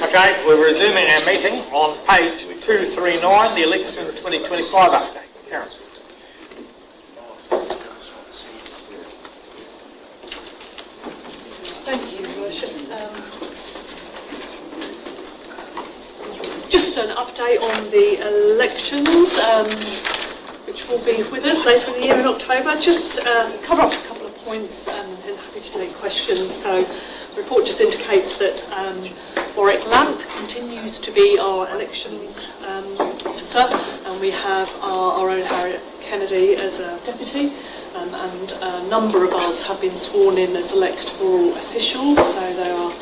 Okay, we're resuming our meeting on page 239, the election 2025 update. Karen. Thank you, Your Worship. Just an update on the elections, which will be with us later in the year in October. Just cover up a couple of points and happy to take questions. So the report just indicates that Warwick Lamp continues to be our elections officer, and we have our own Harriet Kennedy as a deputy. And a number of us have been sworn in as electoral officials, so there are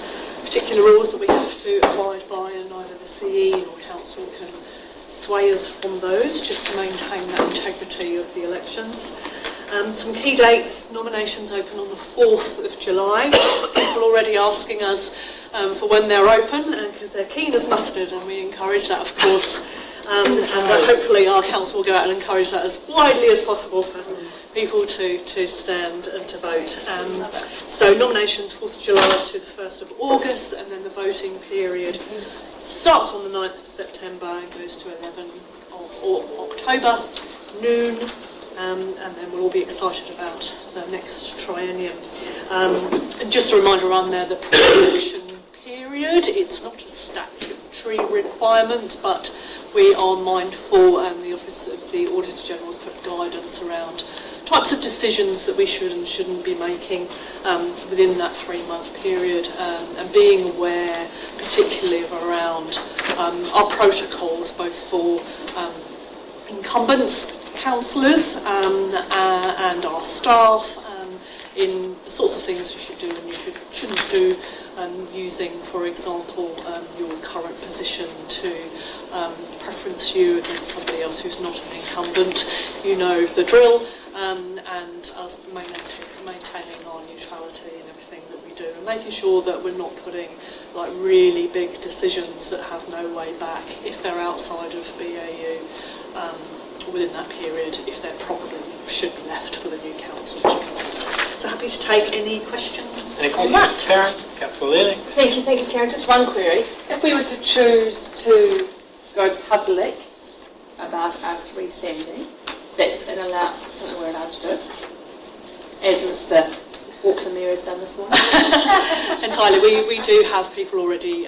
particular rules that we have to abide by, and neither the CE nor Council can sway us from those, just to maintain that integrity of the elections. Some key dates: nominations open on the 4th of July. People already asking us for when they're open, because they're keen as mustard, and we encourage that, of course. And hopefully our council will go out and encourage that as widely as possible for people to stand and to vote. So nominations 4th of July to the 1st of August, and then the voting period starts on the 9th of September and goes to 11th of October, noon, and then we'll all be excited about the next triennium. And just a reminder around there, the pre-election period, it's not a statutory requirement, but we are mindful, and the Office of the Auditor General has put guidance around types of decisions that we should and shouldn't be making within that 3-month period, and being aware particularly of around our protocols, both for incumbents, councillors and our staff, in the sorts of things you should do and you shouldn't do, using, for example, your current position to preference you against somebody else who's not an incumbent. You know the drill. And us maintaining our neutrality in everything that we do, and making sure that we're not putting like really big decisions that have no way back if they're outside of BAU within that period, if they're probably should be left for the new council to consider. So happy to take any questions. Any questions, Karen? Councillor Lennox. Thank you, Karen. Just one query. If we were to choose to go public about us restanding, that's something we're allowed to do, as Mr. Auckland Mayor has done this morning. Entirely. We do have people already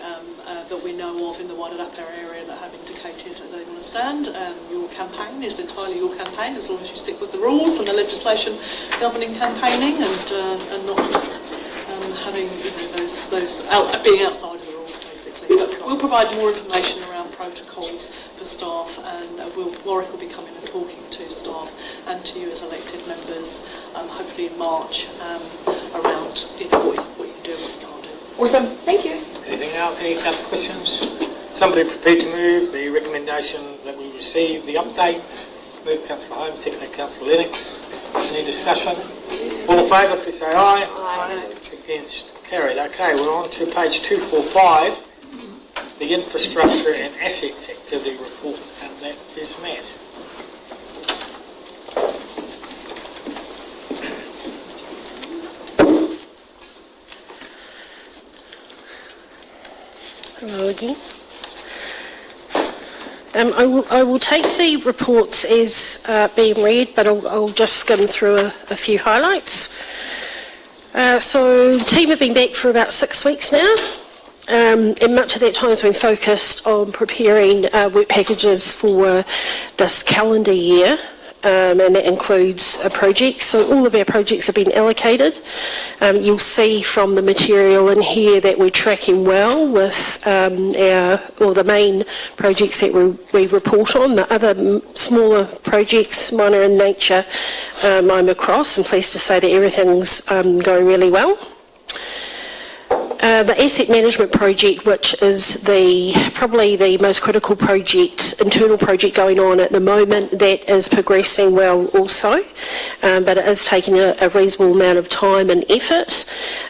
that we know of in the Wairarapa area that have indicated that they want to stand. Your campaign is entirely your campaign, as long as you stick with the rules and the legislation governing campaigning, and not having those being outside of the rules, basically. But we'll provide more information around protocols for staff, and Warwick will be coming and talking to staff and to you as elected members, hopefully in March, around what you can do and what you can't do. Awesome, thank you. Anything else? Any other questions? Somebody prepared to move the recommendation that we receive the update? Move Councillor Holmes, second Councillor Lennox. Any discussion? All in favour, please say aye. Aye. Against? Carried. Okay, we're on to page 245. The Infrastructure and Assets Activity Report, and that is Matt. Hello again. I will take the reports as being read, but I'll just skim through a few highlights. So the team have been back for about 6 weeks now. And much of that time has been focused on preparing work packages for this calendar year, and that includes a project. So all of our projects have been allocated. You'll see from the material in here that we're tracking well with the main projects that we report on. The other smaller projects, minor in nature, I'm across, and pleased to say that everything's going really well. The asset management project, which is probably the most critical internal project going on at the moment, that is progressing well also, but it is taking a reasonable amount of time and effort,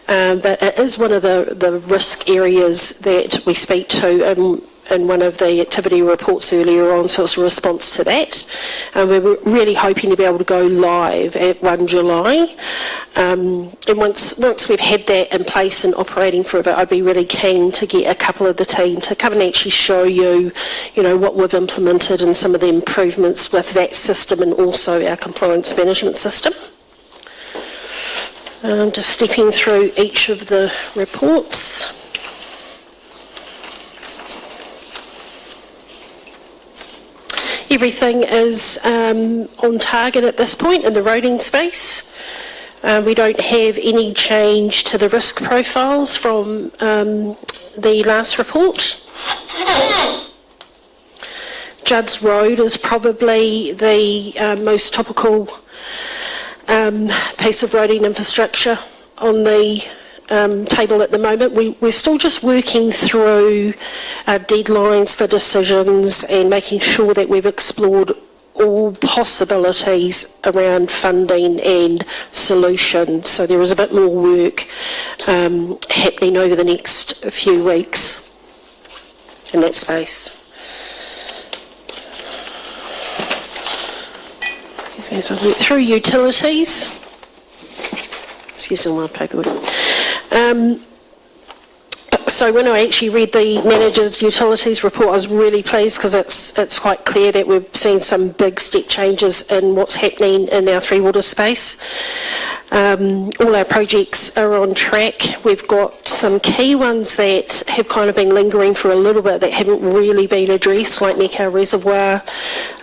but it is one of the risk areas that we speak to in one of the activity reports earlier on, so it's a response to that. We're really hoping to be able to go live at 1 July. And once we've had that in place and operating for a bit, I'd be really keen to get a couple of the team to come and actually show you, what we've implemented and some of the improvements with that system and also our compliance management system. Just stepping through each of the reports. Everything is on target at this point in the roading space. We don't have any change to the risk profiles from the last report. Judd's Road is probably the most topical piece of roading infrastructure on the table at the moment. We're still just working through deadlines for decisions and making sure that we've explored all possibilities around funding and solutions. So there is a bit more work happening over the next few weeks in that space. Excuse me, so I went through utilities. Excuse me, my paperwork. So when I actually read the manager's utilities report, I was really pleased because it's quite clear that we've seen some big step changes in what's happening in our Three Waters space. All our projects are on track. We've got some key ones that have kind of been lingering for a little bit that haven't really been addressed, like Neckar Reservoir.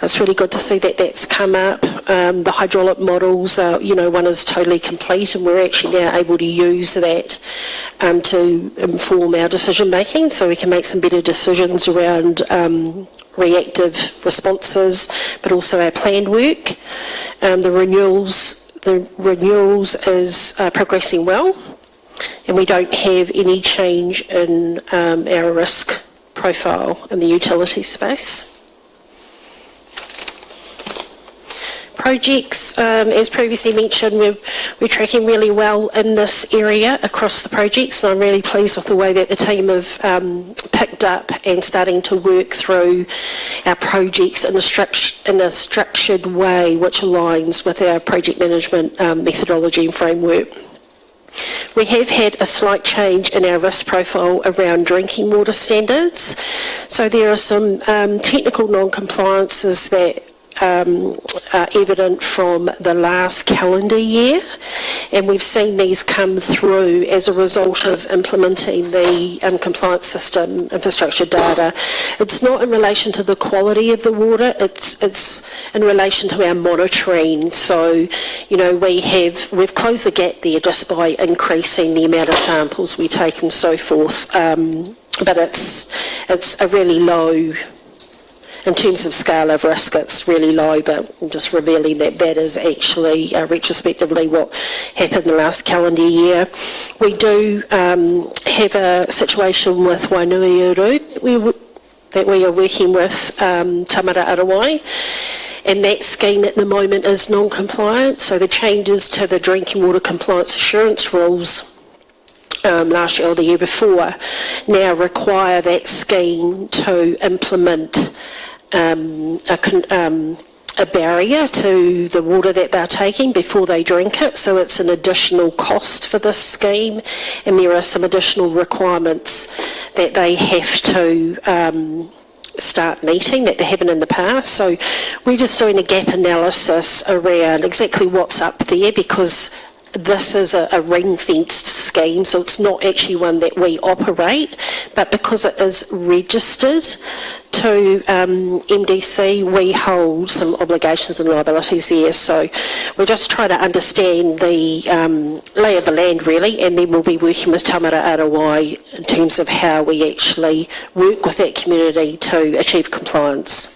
It's really good to see that that's come up. The hydraulic models, one is totally complete, and we're actually now able to use that to inform our decision making, so we can make some better decisions around reactive responses, but also our planned work. The renewals is progressing well, and we don't have any change in our risk profile in the utility space. Projects, as previously mentioned, we're tracking really well in this area across the projects, and I'm really pleased with the way that the team have picked up and starting to work through our projects in a structured way, which aligns with our project management methodology and framework. We have had a slight change in our risk profile around drinking water standards. So there are some technical non-compliances that are evident from the last calendar year, and we've seen these come through as a result of implementing the compliance system infrastructure data. It's not in relation to the quality of the water, it's in relation to our monitoring. So, we've closed the gap there just by increasing the amount of samples we take and so forth, but it's a really low. In terms of scale of risk, it's really low, but I'm just revealing that is actually retrospectively what happened the last calendar year. We do have a situation with Wainuiuru that we are working with Tamara Arawai, and that scheme at the moment is non-compliant, so the changes to the drinking water compliance assurance rules last year or the year before now require that scheme to implement a barrier to the water that they're taking before they drink it. So it's an additional cost for this scheme, and there are some additional requirements that they have to start meeting that they haven't in the past. So we're just doing a gap analysis around exactly what's up there, because this is a ring-fenced scheme, so it's not actually one that we operate, but because it is registered to MDC, we hold some obligations and liabilities there. So we're just trying to understand the lay of the land, really, and then we'll be working with Tamara Arawai in terms of how we actually work with that community to achieve compliance.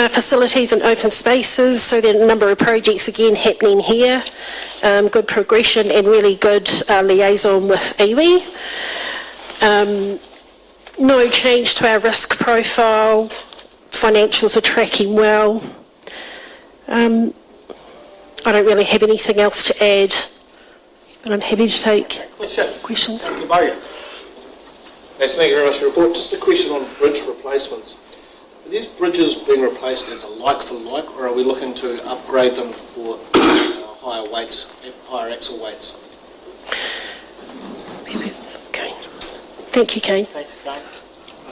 Facilities and open spaces, so there are a number of projects again happening here. Good progression and really good liaison with iwi. No change to our risk profile. Financials are tracking well. I don't really have anything else to add, but I'm happy to take questions. Thank you very much for your report. Just a question on bridge replacements. Are these bridges being replaced as a like for like, or are we looking to upgrade them for higher weights, higher axle weights? Okay. Thank you, Kane. Thanks, Kane.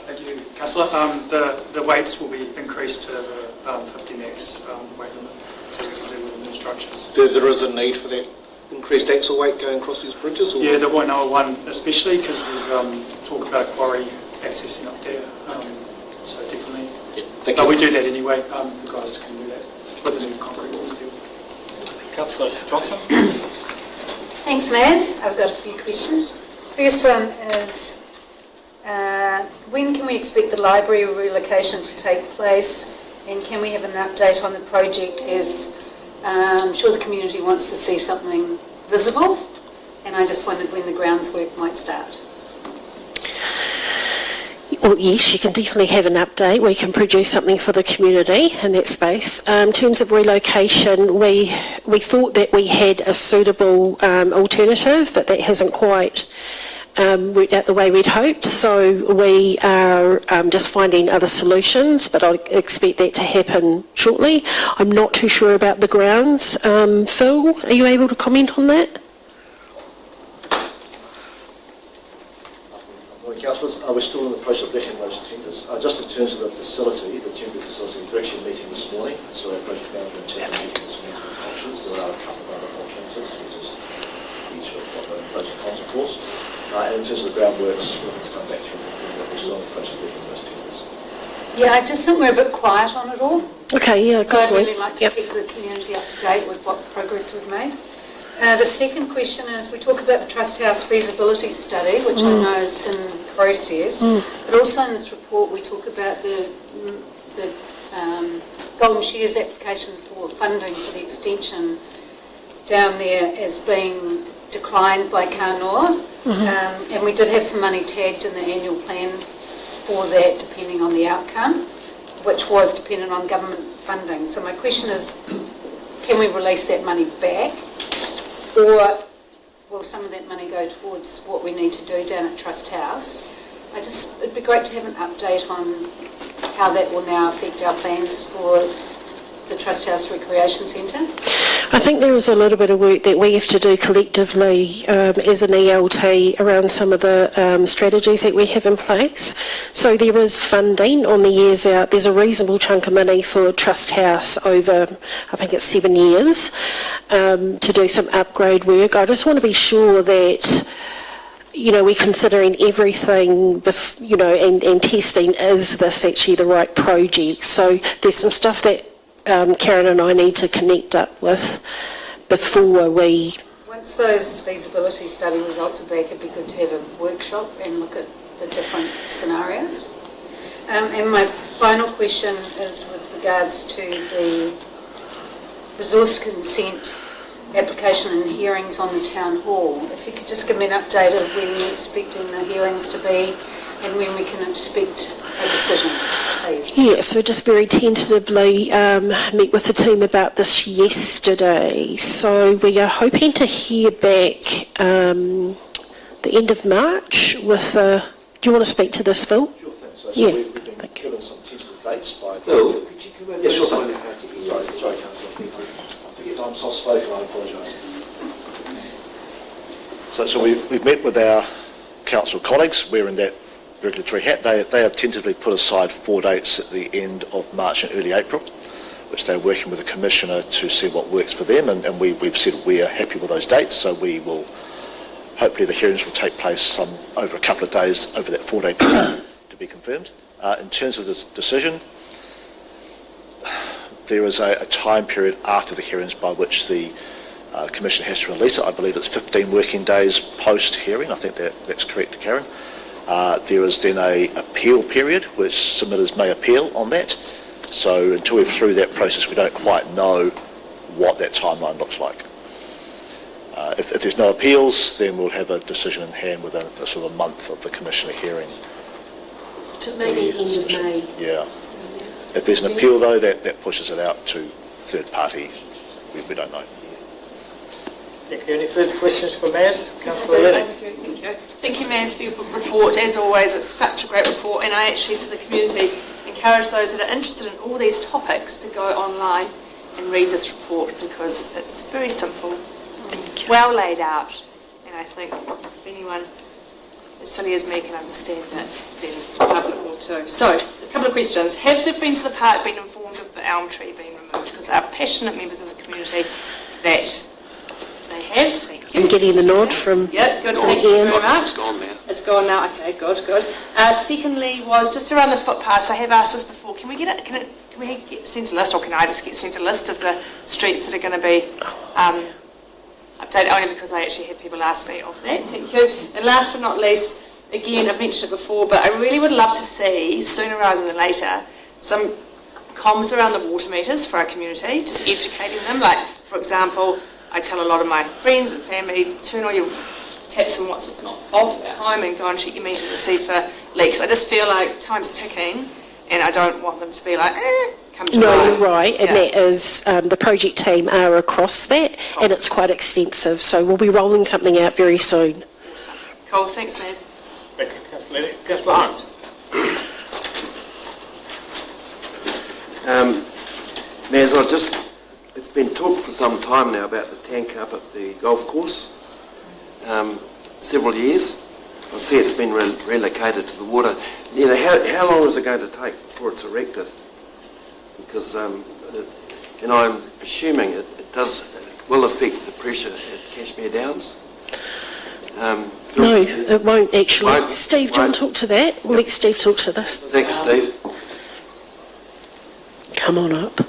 Thank you, Councillor. The weights will be increased to the 50 max weight limit within the instructions. There is a need for that increased axle weight going across these bridges? Or? Yeah, the Wainoa one especially, because there's talk about a quarry accessing up there. So definitely. Yeah, thank But you. we do that anyway. The guys can do that with the new concrete walls. Councillor Johnson. Thanks, Mads. I've got a few questions. First one is, when can we expect the library relocation to take place, and can we have an update on the project, as I'm sure the community wants to see something visible, and I just wondered when the grounds work might start. Well, yes, you can definitely have an update. We can produce something for the community in that space. In terms of relocation, we thought that we had a suitable alternative, but that hasn't quite worked out the way we'd hoped. So we are just finding other solutions, but I expect that to happen shortly. I'm not too sure about the grounds. Phil, are you able to comment on that? Councillors, we're still in the process of letting those tenders. Just in terms of the facility, the temporary facility, we're actually meeting this morning, so our project manager and team are meeting this morning with options. There are a couple of other alternatives, which is each of what the pros and cons, of course. And in terms of the groundworks, we'll have to come back to you and confirm that we're still in the process of letting those tenders. Yeah, I just think we're a bit quiet on it all. Okay, yeah, So I'd good really point. like to keep the community up to date with what progress we've made. The second question is, we talk about the Trust House feasibility study, which I know is in process, but also in this report we talk about the Golden Shares application for funding for the extension down there as being declined by Kanoa, and we did have some money tagged in the annual plan for that depending on the outcome, which was dependent on government funding. So my question is, can we release that money back? Or will some of that money go towards what we need to do down at Trust House? It'd be great to have an update on how that will now affect our plans for the Trust House Recreation Centre. I think there is a little bit of work that we have to do collectively as an ELT around some of the strategies that we have in place. So there is funding on the years out. There's a reasonable chunk of money for Trust House over, I think it's 7 years, to do some upgrade work. I just want to be sure that we're considering everything, and testing, is this actually the right project? So there's some stuff that Karen and I need to connect up with before we... Once those feasibility study results are back, it'd be good to have a workshop and look at the different scenarios. And my final question is with regards to the resource consent application and hearings on the town hall. If you could just give me an update of when you're expecting the hearings to be and when we can expect a decision, please. Yeah, so just very tentatively met with the team about this yesterday. So we are hoping to hear back the end of March with do you want to speak to this, Phil? Sure thing. So Yeah, we've been thank you. given some tentative dates by... Phil, could you come over? Yes, sure thing. Sorry, Councillor. I'm soft-spoken, I apologise. So we've met with our council colleagues. We're in that regulatory hat. They have tentatively put aside 4 dates at the end of March and early April, which they're working with the Commissioner to see what works for them, and we've said we are happy with those dates, so we will, hopefully the hearings will take place over a couple of days over that 4-day period to be confirmed. In terms of this decision, there is a time period after the hearings by which the Commission has to release it. I believe it's 15 working days post-hearing. I think that's correct, Karen. There is then an appeal period, which submitters may appeal on that. So until we're through that process, we don't quite know what that timeline looks like. If there's no appeals, then we'll have a decision in hand within a sort of a month of the Commissioner hearing. So maybe end of May. Yeah. If there's an appeal, though, that pushes it out to third party. We don't know. Thank you. Any further questions for Maz? Councillor Lennox. Thank you, Mass, for your report. As always, it's such a great report, and I actually, to the community and encourage those that are interested in all these topics to go online and read this report because it's very simple, well laid out, and I think if anyone as silly as me can understand it, then the public will too. So, a couple of questions. Have the Friends of the Park been informed of the elm tree being removed? Because they are passionate members of the community that they have. Thank you. I'm getting a nod from Yep, good. Thank you very much. It's gone now. It's gone now. Okay, good. Secondly, was just around the footpaths. I have asked this before. Can we get sent a list, or can I just get sent a list of the streets that are going to be updated? Only because I actually had people ask me of that. Thank you. And last but not least, again, I've mentioned it before, but I really would love to see sooner rather than later some comms around the water meters for our community, just educating them. Like, for example, I tell a lot of my friends and family, turn all your taps and what's not off at home and go and check your meter to see for leaks. I just feel like time's ticking and I don't want them to be like, come to No, mind. you're right, and Yeah. that is, the project team are across that, and it's quite extensive, so we'll be rolling something out very soon. Awesome. Cool, thanks, Maz. Thank you, Councillor Lennox. Councillor Holmes. Maz, it's been talked for some time now about the tank up at the golf course, several years. I see it's been relocated to the water. You know, how long is it going to take before it's erected? Because, I'm assuming it will affect the pressure at Cashmere Downs. No, it won't actually. Won't? Steve, do you want to talk to that? We'll let Steve talk to this. Thanks, Steve. Come on up.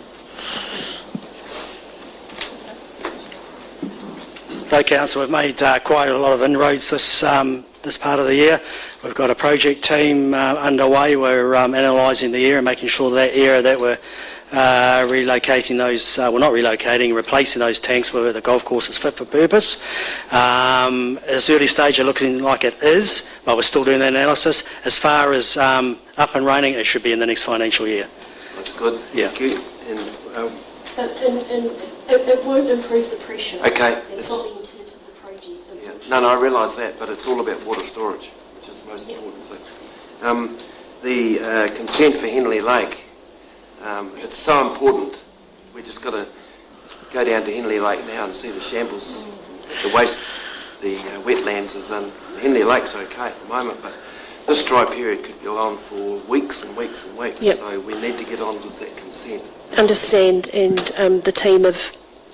Hello, Council. We've made quite a lot of inroads this part of the year. We've got a project team underway. We're analysing the area and making sure that area that we're relocating those, not relocating, replacing those tanks where the golf course is fit for purpose. At this early stage, it's looking like it is, but we're still doing that analysis. As far as up and running, it should be in the next financial year. That's good. Yeah. Thank you. And, It won't improve the pressure. Okay. It's not the intent of the project. yeah. No, I realise that, but it's all about water storage, which is the most important thing. The consent for Henley Lake, it's so important. We just got to go down to Henley Lake now and see the shambles. The waste, the wetlands is in. Henley Lake's okay at the moment, but this dry period could go on for weeks and weeks and weeks. Yep. So we need to get on with that consent. Understand, and the team of...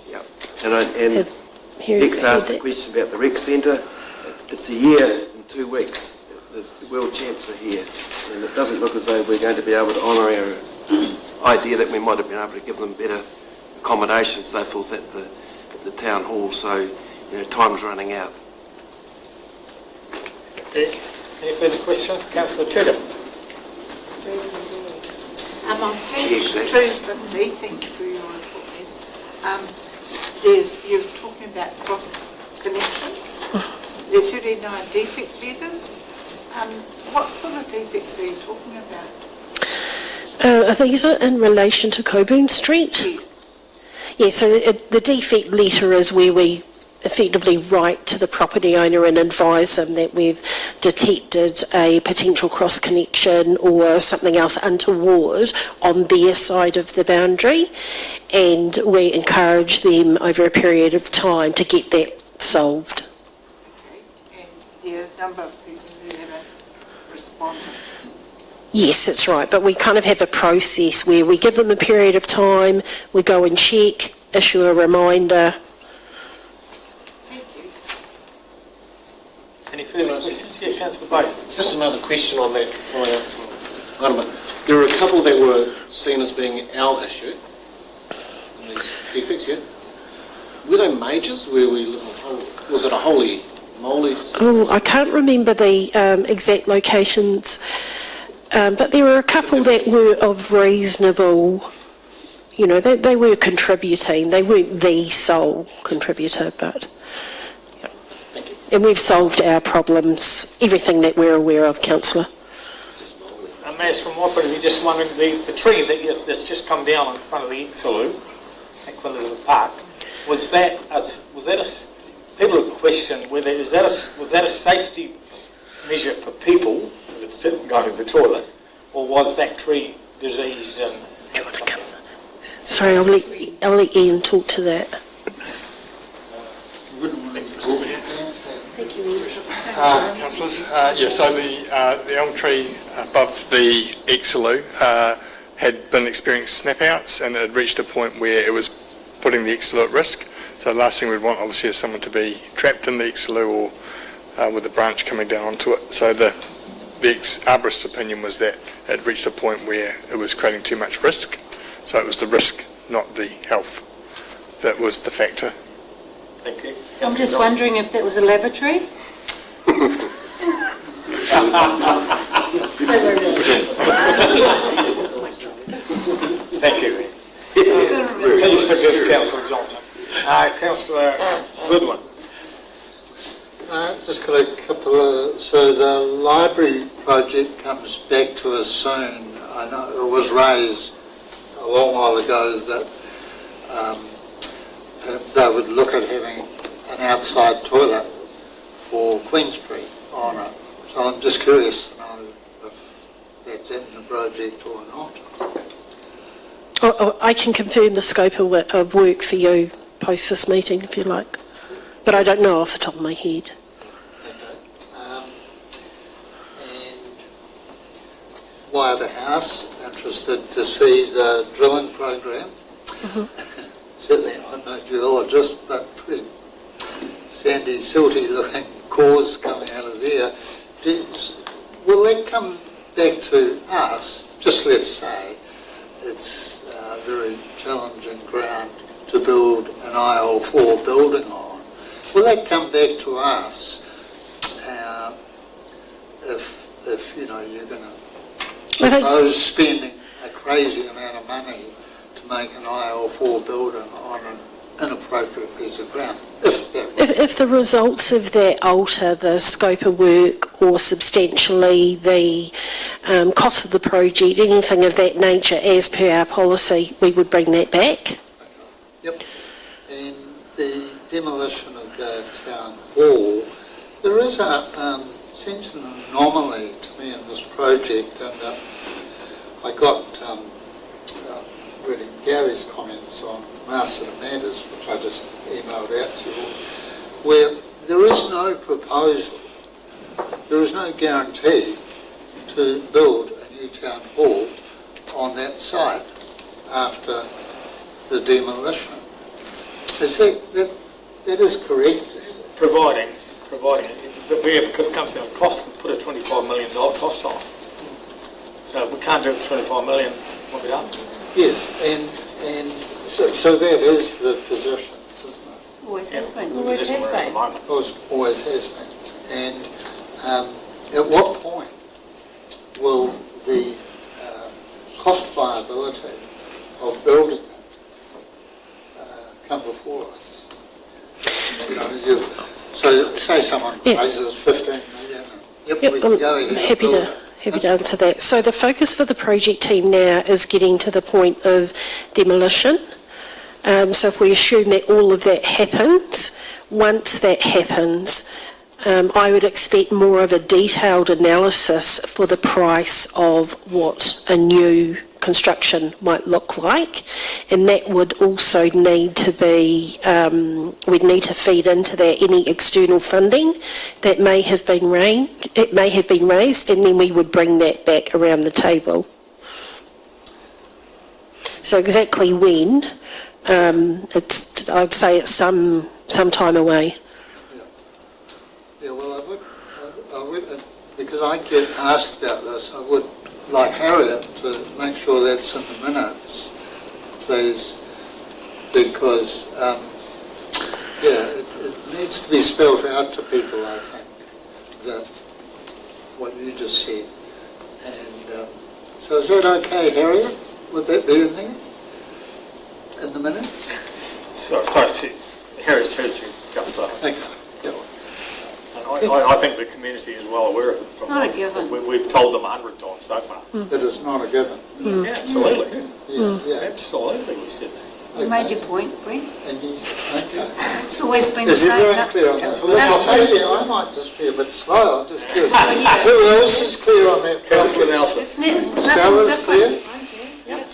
Yeah. And Bex asked a question about the rec centre. It's a year and 2 weeks. The world champs are here, and it doesn't look as though we're going to be able to honour our idea that we might have been able to give them better accommodation, so forth, at the town hall. So, time's running out. Okay. Any further questions? Councillor Tudor. On page Yes, 250, thank you for your report, Miss. You're talking about cross connections. There are 39 defect letters. What sort of defects are you talking about? These are in relation to Coburn Street. Yes. Yeah, so the defect letter is where we effectively write to the property owner and advise them that we've detected a potential cross connection or something else untoward on their side of the boundary, and we encourage them over a period of time to get that solved. Okay. And there are a number of people who haven't responded. Yes, that's right, but we kind of have a process where we give them a period of time, we go and check, issue a reminder. Any further questions? Yes, Councillor Bay. Just another question on that. There were a couple that were seen as being our issue, these defects, yeah? Were they majors? Was it a holy moly? Oh, I can't remember the exact locations, but there were a couple that were of reasonable, they were contributing. They weren't the sole contributor, but... Thank you. And we've solved our problems, everything that we're aware of, Councillor. Maz, from my point of view, just wondering, the tree that's just come down in front of the Exolute at Queen Elizabeth Park, was that people have questioned whether was that a safety measure for people that sit and go to the toilet, or was that tree disease and... Sorry, I'll let Ian talk to that. Thank you, Ian. Councillors, so the elm tree above the Exeloo had been experiencing snap-outs, and it had reached a point where it was putting the Exeloo at risk. So the last thing we'd want, obviously, is someone to be trapped in the Exeloo or with a branch coming down onto it. So the arborist's opinion was that it reached a point where it was creating too much risk. So it was the risk, not the health, that was the factor. Thank you. I'm just wondering if that was a lavatory? Thank you. Please forgive Councillor Johnson. Councillor Goodwin. Just got a couple of... So the library project comes back to us soon. I know it was raised a long while ago that they would look at having an outside toilet for Queen Street on it. So I'm just curious to know if that's in the project or not. I can confirm the scope of work for you post this meeting, if you like. But I don't know off the top of my head. And wired a house, interested to see the drilling program. Certainly I'm no geologist, but pretty sandy, silty looking cores coming out of there. Will that come back to us? Just let's say it's very challenging ground to build an IL4 building on. Will that come back to us if you know, you're going to propose spending a crazy amount of money to make an IL4 building on an inappropriate piece of ground? If the results of that alter the scope of work or substantially the cost of the project, anything of that nature, as per our policy, we would bring that back. Yep. And the demolition of the town hall, there is seems an anomaly to me in this project, and I got reading Gary's comments on Masterton Matters, which I just emailed out to you all, where there is no proposal, there is no guarantee to build a new town hall on that site after the demolition. Is that is correct? Providing, but because it comes down to cost, we put a $25 million cost on. So if we can't do it for $25 million, what we done? Yes, and so that is the position, isn't it? Always has been. Always has been. Always has been. And at what point will the cost viability of building it come before us? You know, so say someone raises 15 million. Yep, we can go ahead. Happy to answer that. So the focus for the project team now is getting to the point of demolition. So if we assume that all of that happens, once that happens, I would expect more of a detailed analysis for the price of what a new construction might look like, and that would also need to be, we'd need to feed into that any external funding that may have been raised, and then we would bring that back around the table. So exactly when, I'd say it's some time away. Yeah, well, I would, because I get asked about this, I would like Harriet to make sure that's in the minutes, please, because, it needs to be spelled out to people, I think, that what you just said. And so is that okay, Harriet? Would that be in there, in the minutes? Sorry, Harry's heard you, Councillor. Okay. I think the community is well aware of it. It's not a given. We've told them 100 times so far. It is not a given. Yeah, absolutely. Yeah. Absolutely, we said that. You made your point, Brent. And you, okay. It's always been the Is it same. very clear on that? Maybe I might just be a bit slow, I'm just curious. yeah. Who else is clear on that? Councillor Nelson. It's nothing Stella's different. clear?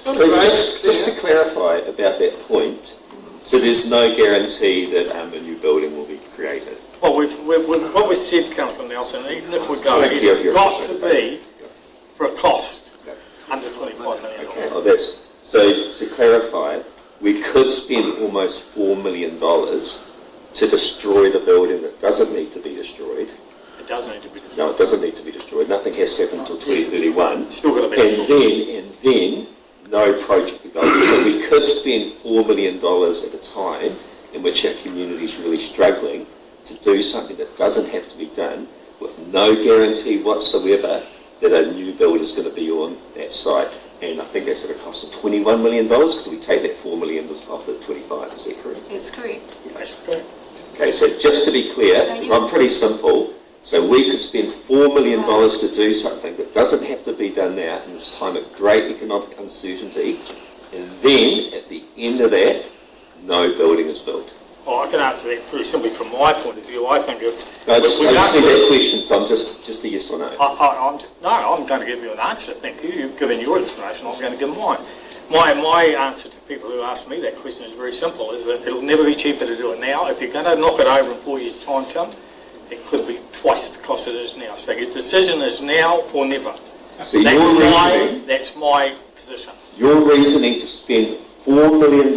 So just to clarify about that point, so there's no guarantee that a new building will be created? Well, what we said, Councillor Nelson, even if we go, it's got to be for a cost under $25 million. Okay. So to clarify, we could spend almost $4 million to destroy the building that doesn't need to be destroyed. It does need to be destroyed. No, it doesn't need to be destroyed. Nothing has to happen until 2031. Still got to be destroyed. And then no project development. So we could spend $4 million at a time in which our community is really struggling to do something that doesn't have to be done with no guarantee whatsoever that a new build is going to be on that site. And I think that's at a cost of $21 million because we take that $4 million off the 25. Is that correct? That's correct. That's correct. Okay, so just to be clear, I'm pretty simple. So we could spend $4 million to do something that doesn't have to be done now in this time of great economic uncertainty, and then at the end of that, no building is built. Well, I can answer that very simply from my point of view. I think if... No, I just need that question, so I'm just a yes or no. I'm going to give you an answer, thank you. You've given your explanation, I'm going to give mine. My answer to people who ask me that question is very simple, is that it'll never be cheaper to do it now. If you're going to knock it over in 4 years' time, Tim, it could be twice the cost it is now. So your decision is now or never. So that's my position. Your reasoning to spend $4 million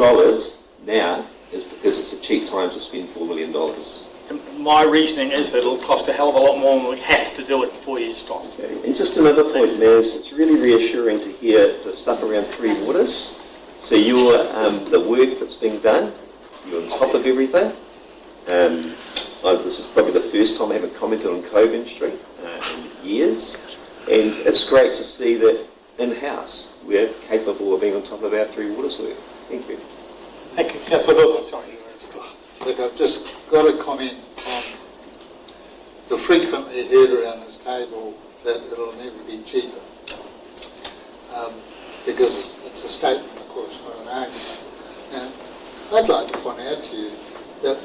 now is because it's a cheap time to spend $4 million. My reasoning is that it'll cost a hell of a lot more and we have to do it in 4 years' time. Okay. And just another point, Naz, it's really reassuring to hear the stuff around Three Waters. So you're, the work that's being done, you're on top of everything. This is probably the first time I haven't commented on Coburn Street in years. And it's great to see that in-house we're capable of being on top of our Three Waters work. Thank you. Thank you. Councillor Goodwin, sorry. Look, I've just got to comment on the frequently heard around this table that it'll never be cheaper. Because it's a statement, of course, not an argument. And I'd like to point out to you that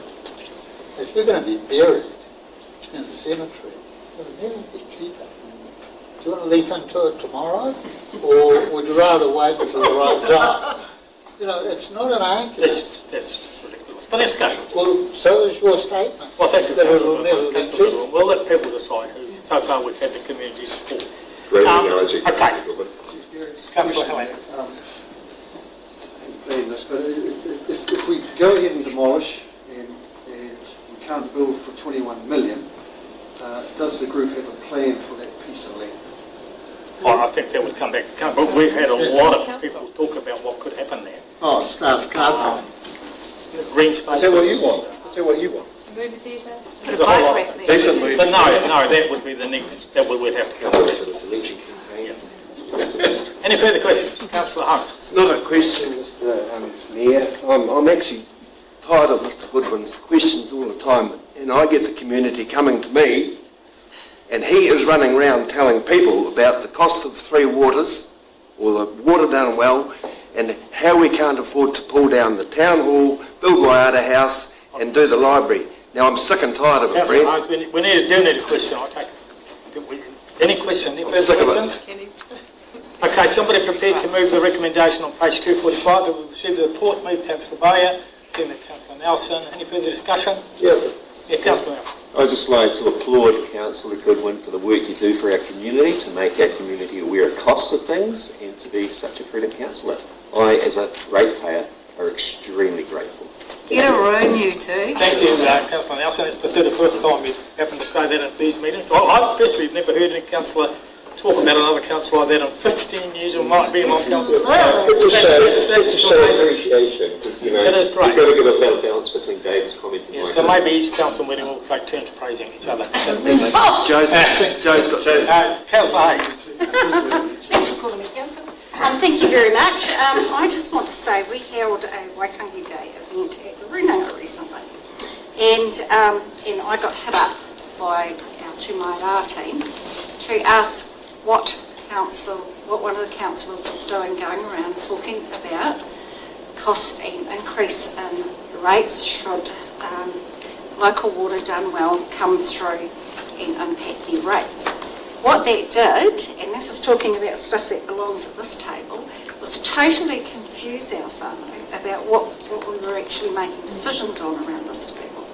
if you're going to be buried in a cemetery, it'll never be cheaper. Do you want to leap into it tomorrow? Or would you rather wait until the right time? You know, it's not an argument. That's ridiculous. But let's go. Well, so is your statement. Well, thank you, that Councillor it'll never be Goodwin. cheaper. We'll let people decide who. So far we've had the community support. Great analogy. Okay. Councillor Helena. If we go ahead and demolish and we can't build for 21 million, does the group have a plan for that piece of land? I think that would come back. But we've had a lot of people talk about what could happen there. Oh, staff can't. Green space. Is that what you want? Is that what you want? Movie theatres? There's a whole lot of things. Decent movie. But no, that would be the next, that we'd have to come back to this election campaign. Any further questions? Councillor Hunt. It's not a question, Mr. Mayor. I'm actually tired of Mr. Goodwin's questions all the time, and I get the community coming to me, and he is running around telling people about the cost of Three Waters, or the water done well, and how we can't afford to pull down the town hall, build Waiata House, and do the library. Now I'm sick and tired of it, Councillor Brent. Hunt, we do need a question. I'll take it. Any question? Any further sick of it. questions? Okay, somebody prepared to move the recommendation on page 245 that we received the report. Move Councillor Bayer, second Councillor Nelson. Any further discussion? Yeah. Councillor Nelson. I'd just like to applaud Councillor Goodwin for the work you do for our community, to make our community aware of costs of things, and to be such a prudent councillor. I, as a ratepayer, are extremely grateful. Get a room, you two. Thank you, Councillor Nelson. It's the 31st time you happen to say that at these meetings. I personally have never heard any councillor talk about another councillor like that in 15 years or might be on council. It's show appreciation, because it is great. You've got to give a better balance between Dave's comment and So maybe each council meeting will take turns praising each other. Joe's got Councillor Hayes. Thanks for calling me, Councillor. Thank you very much. I just want to say we held a Waitangi Day event at the Runanga recently, and I got hit up by our Tumaira team to ask what one of the councillors was doing, going around talking about cost and increase in rates should local water done well come through and impact their rates. What that did, and this is talking about stuff that belongs at this table, was was totally confuse our whānau about what we were actually making decisions on around this table.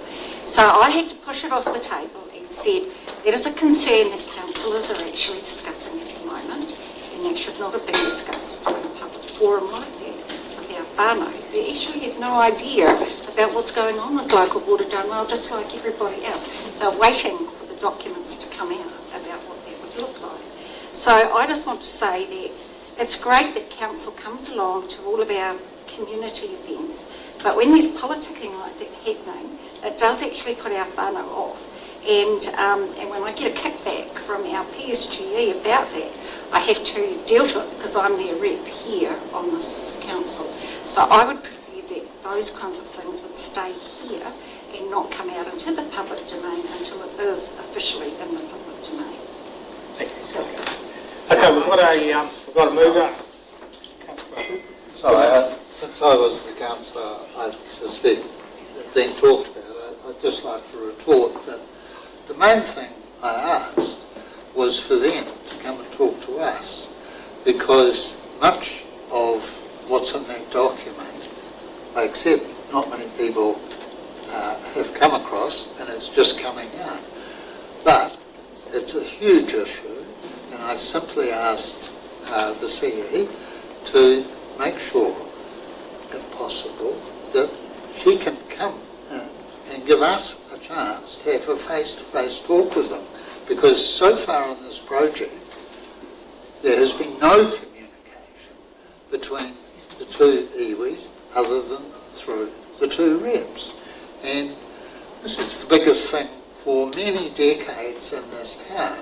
So I had to push it off the table and said, that is a concern that councillors are actually discussing at the moment, and that should not have been discussed in a public forum like that with our whānau. They actually have no idea about what's going on with local water Dunwell, just like everybody else. They're waiting for the documents to come out about what that would look like. So I just want to say that it's great that council comes along to all of our community events, but when there's politicking like that happening, it does actually put our whānau off. And when I get a kickback from our PSGE about that, I have to deal with it because I'm their rep here on this council. So I would prefer that those kinds of things would stay here and not come out into the public domain until it is officially in the public domain. Thank you. Okay, we've got a mover. Councillor. Sorry, since I was the councillor, I suspect it's been talked about, I'd just like to retort that the main thing I asked was for them to come and talk to us, because much of what's in that document, I accept not many people have come across, and it's just coming out. But it's a huge issue, and I simply asked the CE to make sure, if possible, that she can come in and give us a chance to have a face-to-face talk with them. Because so far in this project, there has been no communication between the two iwis other than through the two reps. And this is the biggest thing for many decades in this town,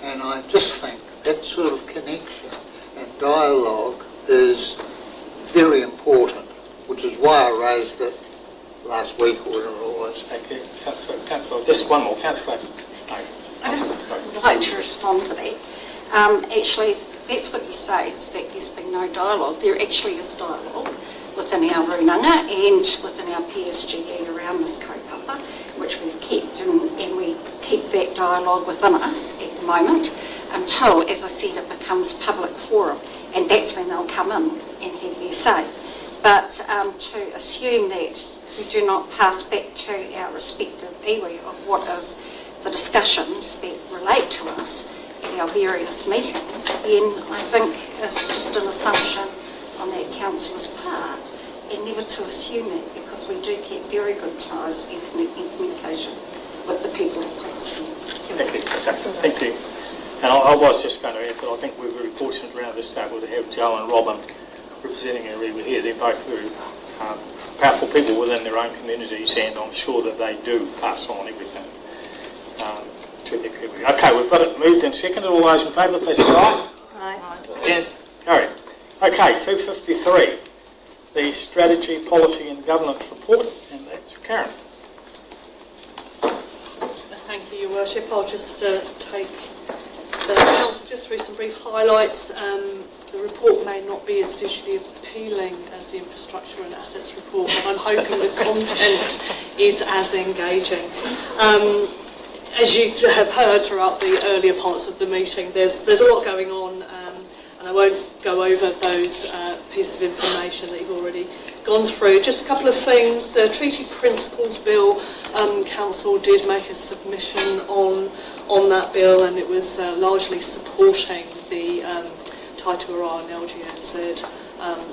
and I just think that sort of connection and dialogue is very important, which is why I raised it last week or whatever it was. Thank you. Councillor, just one more. Councillor. I just would like to respond to that. Actually, that's what you say, it's that there's been no dialogue. There actually is dialogue within our runanga and within our PSGE around this kaupapa, which we've kept, and we keep that dialogue within us at the moment until, as I said, it becomes public forum, and that's when they'll come in and have their say. But to assume that we do not pass back to our respective iwi of what is the discussions that relate to us at our various meetings, then I think it's just an assumption on that councillor's part, and never to assume that, because we do keep very good ties and communication with the people that put us in. Thank you. Thank you. And I was just going to add that I think we're very fortunate around this table to have Joe and Robin representing our iwi here. They're both very powerful people within their own communities, and I'm sure that they do pass on everything to their community. Okay, we've got it moved and seconded. All those in favour, please say aye. Aye. Yes, carried. Okay, 253, the Strategy, Policy and Governance Report, and that's Karen. Thank you, Your Worship. I'll just take the council just through some brief highlights. The report may not be as visually appealing as the Infrastructure and Assets report, but I'm hoping the content is as engaging. As you have heard throughout the earlier parts of the meeting, there's a lot going on, and I won't go over those pieces of information that you've already gone through. Just a couple of things. The Treaty Principles Bill, Council did make a submission on that bill, and it was largely supporting the Taituara and LGNZ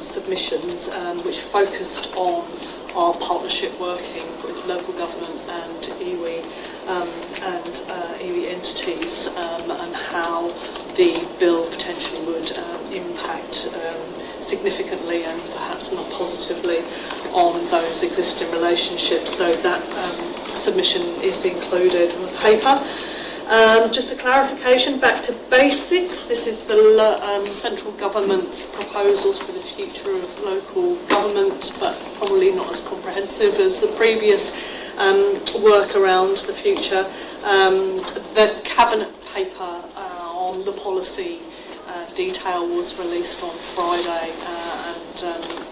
submissions, which focused on our partnership working with local government and iwi and iwi entities, and how the bill potentially would impact significantly and perhaps not positively on those existing relationships. So that submission is included in the paper. Just a clarification, back to basics. This is the central government's proposals for the future of local government, but probably not as comprehensive as the previous work around the future. The cabinet paper on the policy detail was released on Friday, and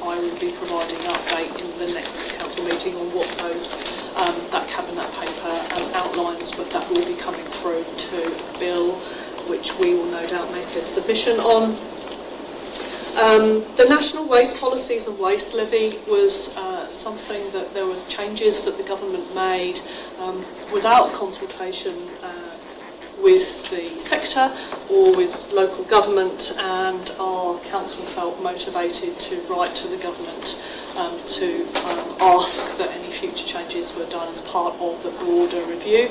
I will be providing an update in the next council meeting on what those that cabinet paper outlines, but that will be coming through to a bill which we will no doubt make a submission on. The National Waste Policies and Waste Levy was something that there were changes that the government made without consultation with the sector or with local government, and our council felt motivated to write to the government to ask that any future changes were done as part of the broader review.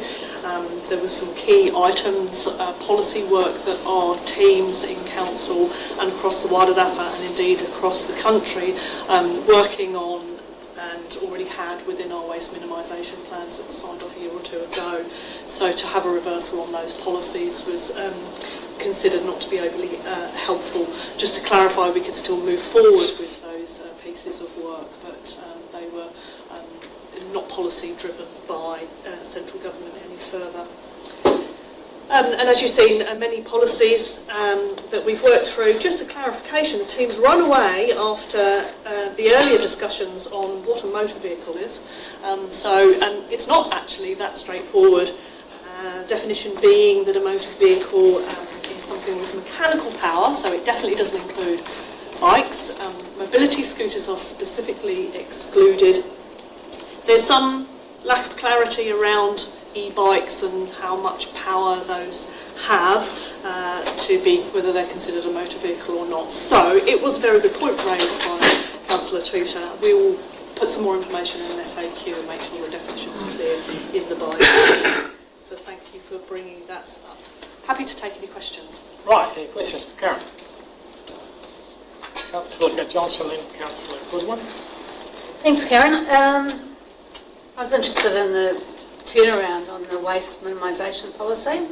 There were some key items, policy work that our teams in council and across the Wairarapa and indeed across the country working on and already had within our waste minimisation plans that were signed off a year or two ago. So to have a reversal on those policies was considered not to be overly helpful. Just to clarify, we could still move forward with those pieces of work, but they were not policy driven by central government any further. And as you've seen, many policies that we've worked through, just a clarification, the team's run away after the earlier discussions on what a motor vehicle is. And it's not actually that straightforward. Definition being that a motor vehicle is something with mechanical power, so it definitely doesn't include bikes. Mobility scooters are specifically excluded. There's some lack of clarity around e-bikes and how much power those have to be, whether they're considered a motor vehicle or not. So it was a very good point raised by Councillor Tutor. We will put some more information in an FAQ and make sure the definition's clear in the bylaw. So thank you for bringing that up. Happy to take any questions. Right, any questions for Karen? Councillor Johnson and Councillor Goodwin. Thanks, Karen. I was interested in the turnaround on the waste minimisation policy,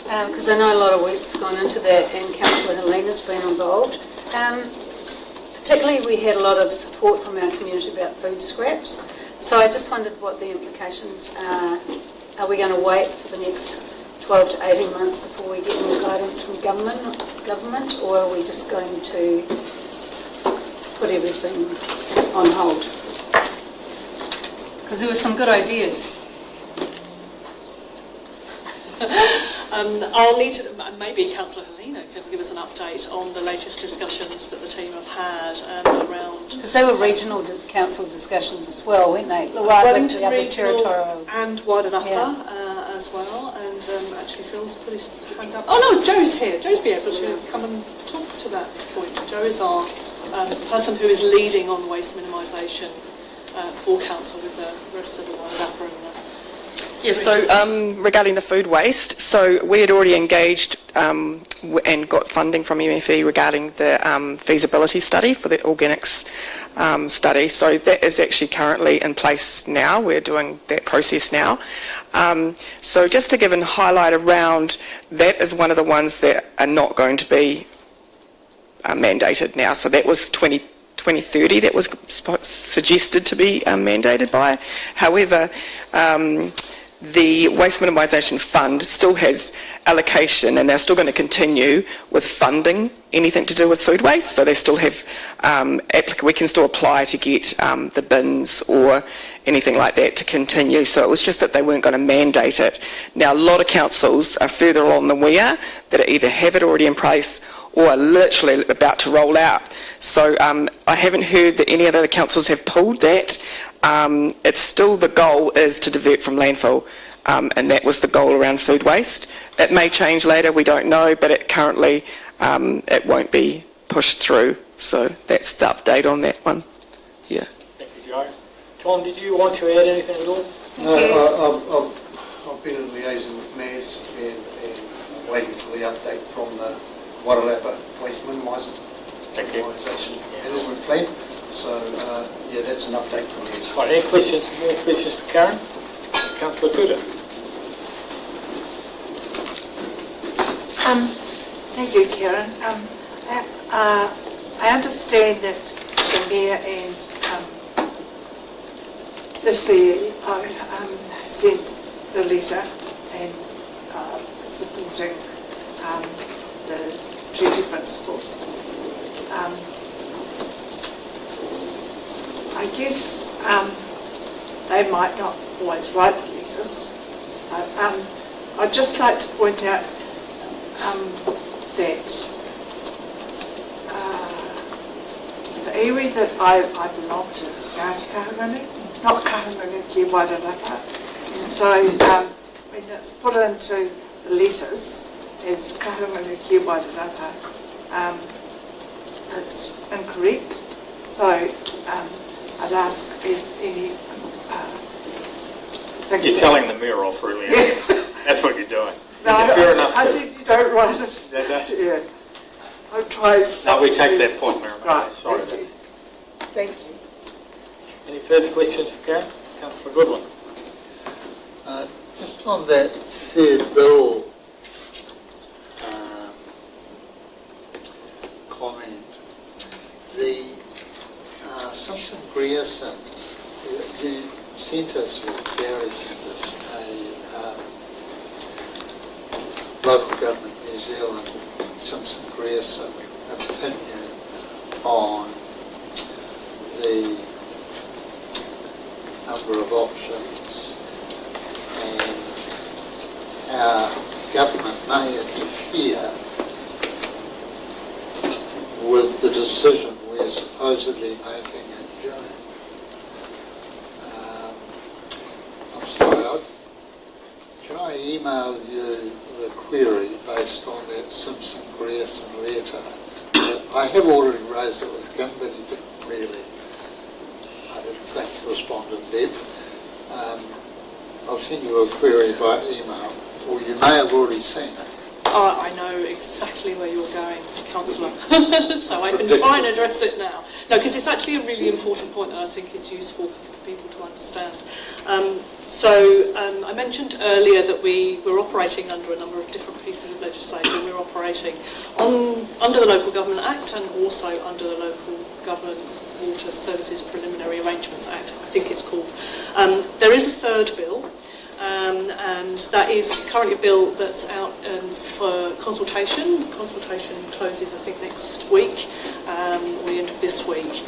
because I know a lot of work's gone into that and Councillor Helena's been involved. Particularly we had a lot of support from our community about food scraps, so I just wondered what the implications are. Are we going to wait for the next 12 to 18 months before we get more guidance from government, or are we just going to put everything on hold? Because there were some good ideas. I'll need to, maybe Councillor Helena can give us an update on the latest discussions that the team have had around... Because they were regional council discussions as well, weren't they? Wellington the other Regional territorial. And Wairarapa as well, and actually Phil's put his hand up. Oh no, Joe's here. Joe's be able to come and talk to that point. Joe is our person who is leading on waste minimisation for council with the rest of the Wairarapa and Yes, so regarding the food waste, so we had already engaged and got funding from MFE regarding the feasibility study for the organics study. So that is actually currently in place now. We're doing that process now. So just to give a highlight around, that is one of the ones that are not going to be mandated now. So that was 2030 that was suggested to be mandated by. However, the Waste Minimisation Fund still has allocation, and they're still going to continue with funding anything to do with food waste. So they still have, we can still apply to get the bins or anything like that to continue. So it was just that they weren't going to mandate it. Now, a lot of councils are further along than we are, that either have it already in place or are literally about to roll out. So I haven't heard that any other councils have pulled that. It's still, the goal is to divert from landfill, and that was the goal around food waste. It may change later, we don't know, but currently it won't be pushed through. So that's the update on that one. Yeah. Thank you, Joe. Tom, did you want to add anything at all? No, I've been in liaison with Maz and I'm waiting for the update from the Wairarapa Waste Minimisation Management Plan. So, yeah, that's an update from you. Right, any questions, more questions for Karen? Councillor Tutor. Thank you, Karen. I understand that the Mayor and the CEO sent the letter and supporting the treaty principles. I guess they might not always write the letters. I'd just like to point out that iwi that I belong to is Ngāti Kahungunu, not Kahungunu ki Wairarapa. And so when it's put into the letters, it's Kahungunu ki Wairarapa. It's incorrect. So I'd ask if any... You're telling the mayor off, really. That's what you're doing. No, Fair enough. I said you don't write it. Yeah. I'll try... No, we take that point, Mayor. Right, Sorry. thank you. Any further questions for Karen? Councillor Goodwin. Just on that third bill comment, the Simpson Grierson, you sent us, or Gary sent us, a local government New Zealand Simpson Grierson opinion on the number of options and how government may interfere with the decision we're supposedly making in June. I'm sorry, can I email you the query based on that Simpson Grierson letter? I have already raised it with Kim, but he didn't really, I didn't think, respond in depth. I'll send you a query by email, or you may have already seen it. Oh, I know exactly where you're going, Councillor, so I can try and address it now. No, because it's actually a really important point that I think is useful for people to understand. I mentioned earlier that we were operating under a number of different pieces of legislation. We're operating under the Local Government Act and also under the Local Government Water Services Preliminary Arrangements Act, I think it's called. There is a third bill, and that is currently a bill that's out for consultation. The consultation closes, I think, next week, or the end of this week.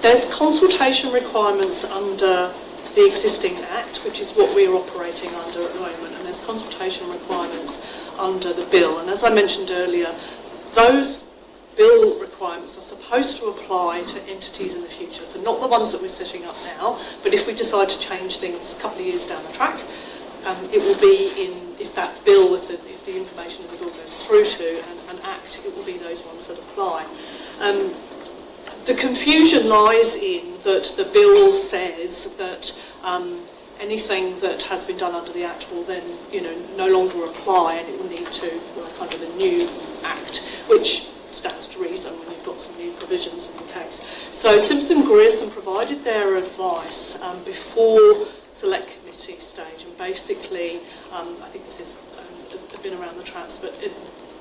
There's consultation requirements under the existing Act, which is what we're operating under at the moment, and there's consultation requirements under the bill. And as I mentioned earlier, those bill requirements are supposed to apply to entities in the future, so not the ones that we're setting up now, but if we decide to change things a couple of years down the track, it will be in, if that bill, if the information in the bill goes through to an Act, it will be those ones that apply. The confusion lies in that the bill says that anything that has been done under the Act will then, no longer apply, and it will need to work under the new Act, which stands to reason when you've got some new provisions in the case. So Simpson Grierson provided their advice before Select Committee stage, and basically, I think this is a bit around the traps, but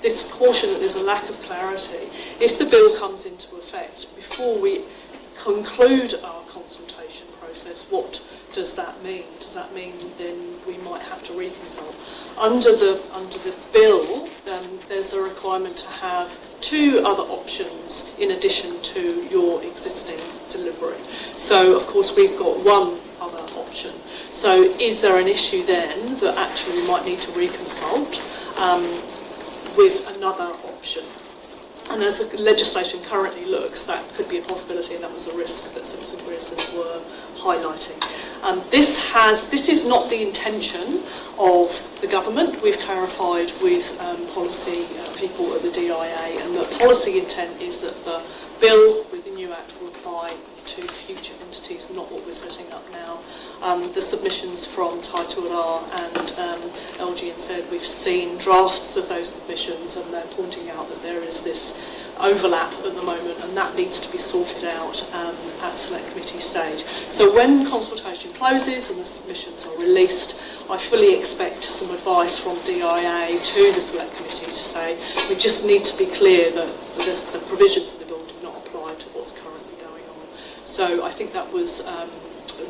it's caution that there's a lack of clarity. If the bill comes into effect before we conclude our consultation process, what does that mean? Does that mean then we might have to reconsult? Under the bill, there's a requirement to have two other options in addition to your existing delivery. So, of course, we've got one other option. So is there an issue then that actually we might need to reconsult with another option? And as the legislation currently looks, that could be a possibility, and that was a risk that Simpson Grierson were highlighting. This is not the intention of the government. We've clarified with policy people at the DIA, and the policy intent is that the bill with the new Act will apply to future entities, not what we're setting up now. The submissions from Taituara and LG and said we've seen drafts of those submissions, and they're pointing out that there is this overlap at the moment, and that needs to be sorted out at Select Committee stage. So when consultation closes and the submissions are released, I fully expect some advice from DIA to the Select Committee to say we just need to be clear that the provisions of the bill do not apply to what's currently going on. So I think that was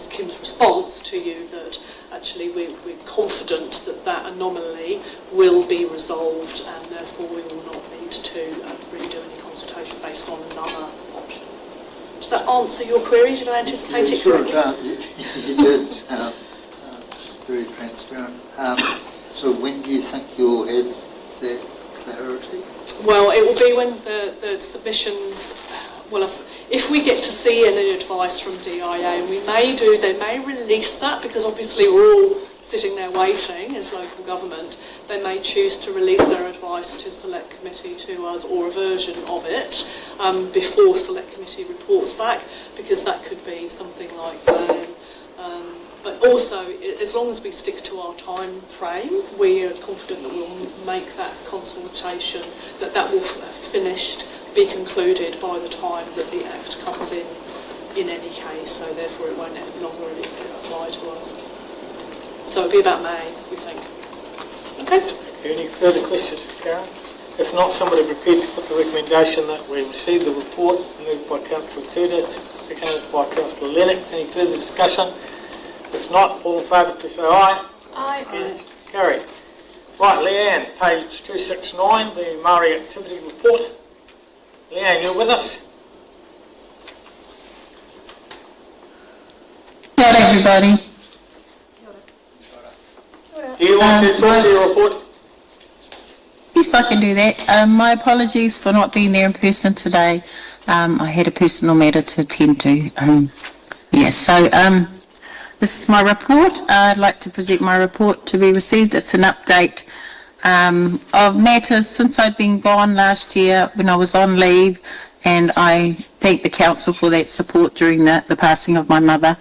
Kim's response to you, that actually we're confident that that anomaly will be resolved, and therefore we will not need to redo any consultation based on another option. Does that answer your query? Did I anticipate it correctly? You did. Very transparent. So when do you think you'll have that clarity? Well, it will be when the submissions, well, if we get to see any advice from DIA, and they may release that, because obviously we're all sitting there waiting as local government, they may choose to release their advice to Select Committee to us, or a version of it, before Select Committee reports back, because that could be something like but also, as long as we stick to our time frame, we are confident that we'll make that consultation, that will finished, be concluded by the time that the Act comes in any case, so therefore it won't any longer apply to us. So it'll be about May, we think. Okay? Any further questions for Karen? If not, somebody prepared to put the recommendation that we receive the report, moved by Councillor Tudor, seconded by Councillor Lennox. Any further discussion? If not, all in favour, please say aye. Aye. Against? Carried. Right, Leanne, page 269, the Māori activity report. Leanne, you're with us? Kia ora, everybody. Do you want to talk to your report? Yes, I can do that. My apologies for not being there in person today. I had a personal matter to attend to. This is my report. I'd like to present my report to be received. It's an update of matters since I'd been gone last year when I was on leave, and I thank the council for that support during the passing of my mother.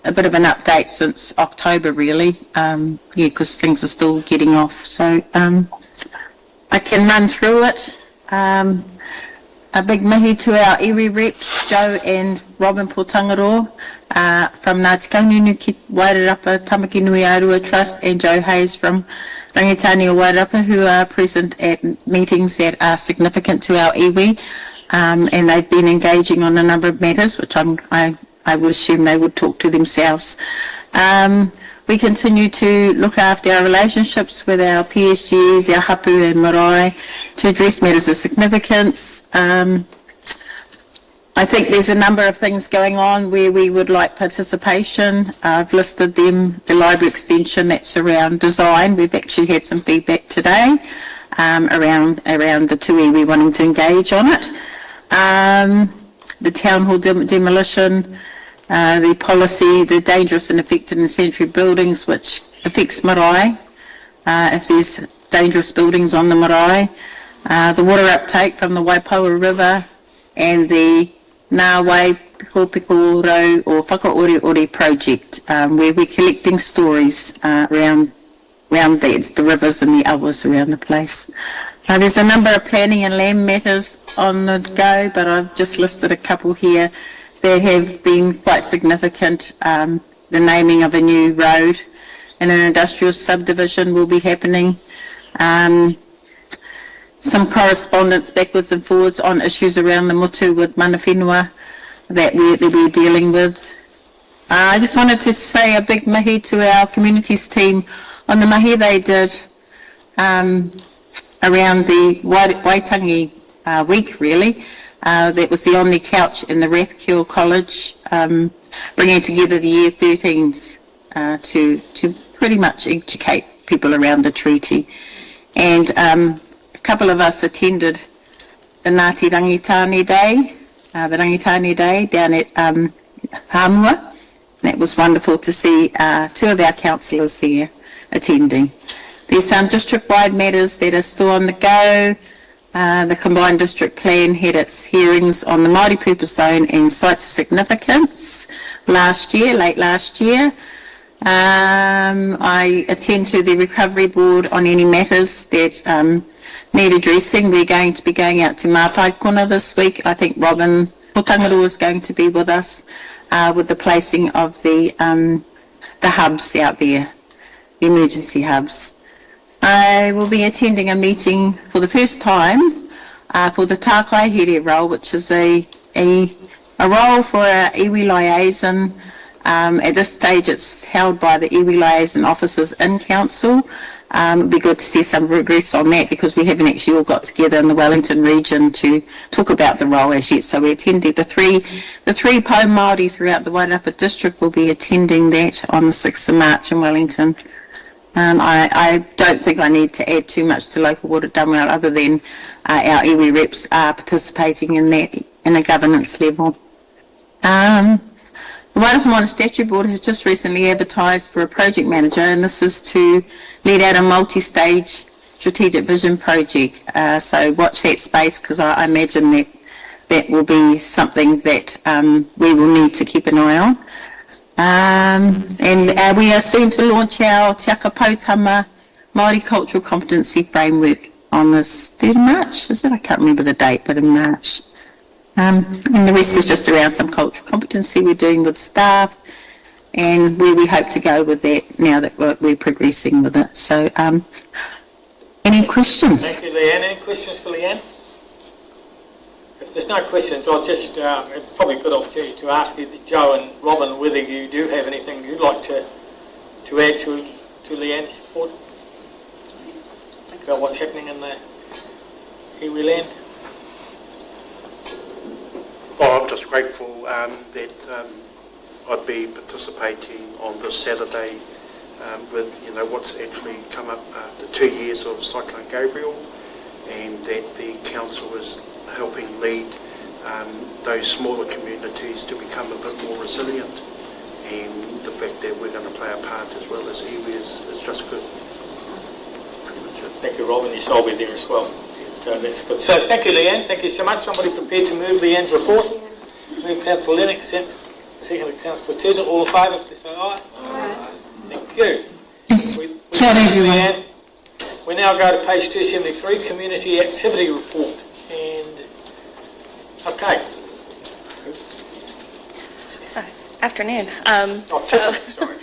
A bit of an update since October, really, because things are still getting off. So I can run through it. A big mihi to our iwi reps, Joe and Robin Potangaroa from Ngāti Kaununu Wairarapa Tamaki Nui Arua Trust, and Joe Hayes from Rangitani o Wairarapa, who are present at meetings that are significant to our iwi, and they've been engaging on a number of matters, which I would assume they would talk to themselves. We continue to look after our relationships with our PSGs, our hapu and marae, to address matters of significance. I think there's a number of things going on where we would like participation. I've listed them. The library extension, that's around design. We've actually had some feedback today around the two iwi wanting to engage on it. The town hall demolition, the policy, the dangerous and affected and century buildings, which affects marae, if there's dangerous buildings on the marae, the water uptake from the Waipawa River, and the Ngāwai Piko Rau or Whakaore project, where we're collecting stories around that, the rivers and the awas around the place. There's a number of planning and land matters on the go, but I've just listed a couple here that have been quite significant. The naming of a new road in an industrial subdivision will be happening. Some correspondence backwards and forwards on issues around the motu with mana whenua that we're dealing with. I just wanted to say a big mihi to our communities team on the mahi they did around the Waitangi week, really. That was the Omni Couch in the Rathkill College, bringing together the Year 13s to pretty much educate people around the treaty. And a couple of us attended the Ngāti Rangitane Day, down at Hamua. That was wonderful to see two of our councillors there attending. There's some district-wide matters that are still on the go. The Combined District Plan had its hearings on the Māori Purpose Zone and Sites of Significance late last year. I attend to the Recovery Board on any matters that need addressing. We're going to be going out to Mātaikona this week. I think Robin Potangaroa is going to be with us with the placing of the hubs out there, the emergency hubs. I will be attending a meeting for the first time for the Tākai Here role, which is a role for our iwi liaison. At this stage it's held by the iwi liaison officers in council. It would be good to see some progress on that, because we haven't actually all got together in the Wellington region to talk about the role as yet. So we attended the three Pau Māori throughout the Wairarapa district will be attending that on the 6th of March in Wellington. I don't think I need to add too much to Local Water Done Well, other than our iwi reps are participating in that and a governance level. The Wairoa Statutory Board has just recently advertised for a project manager, and this is to lead out a multi-stage strategic vision project. So watch that space, because I imagine that will be something that we will need to keep an eye on. And we are soon to launch our Te Aka Poutama Māori Cultural Competency Framework on this 3rd of March, is it? I can't remember the date, but in March. And the rest is just around some cultural competency we're doing with staff, and where we hope to go with that now that we're progressing with it. So, any questions? Thank you, Leanne. Any questions for Leanne? If there's no questions, I'll just, it's probably a good opportunity to ask you, Joe and Robin, whether you do have anything you'd like to add to Leanne's report about what's happening in the iwi land. Well, I'm just grateful that I'd be participating on this Saturday with, you know, what's actually come up after 2 years of Cyclone Gabriel, and that the council is helping lead those smaller communities to become a bit more resilient, and the fact that we're going to play a part as well as iwi is just good. Pretty much it. Thank you, Robin. Yes, I'll be there as well. So that's good. So thank you, Leanne. Thank you so much. Somebody prepared to move Leanne's report? Move Councillor Lennox, second Councillor Turner. All in favour, please say aye. Aye. Thank you. Leanne. We now go to page 273, Community Activity Report. And, okay. Afternoon. Tiffany, sorry.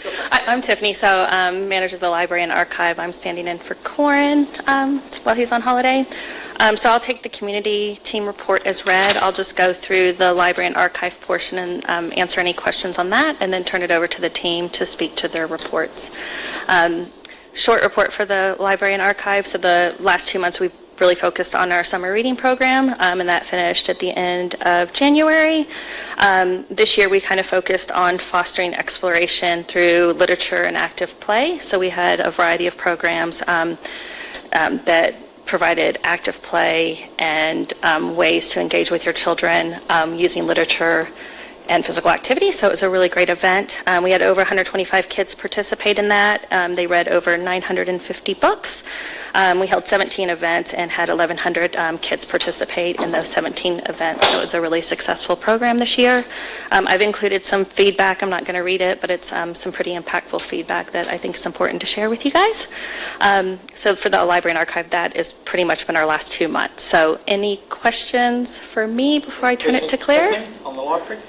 I'm Tiffany, so manager of the library and archive. I'm standing in for Corin while he's on holiday. So I'll take the community team report as read. I'll just go through the library and archive portion and answer any questions on that, and then turn it over to the team to speak to their reports. Short report for the library and archive. So the last 2 months we've really focused on our summer reading program, and that finished at the end of January. This year we kind of focused on fostering exploration through literature and active play. So we had a variety of programs that provided active play and ways to engage with your children using literature and physical activity. So it was a really great event. We had over 125 kids participate in that. They read over 950 books. We held 17 events and had 1,100 kids participate in those 17 events. So it was a really successful program this year. I've included some feedback. I'm not going to read it, but it's some pretty impactful feedback that I think is important to share with you guys. So for the library and archive, that has pretty much been our last 2 months. So any questions for me before I turn it to Claire? On the library?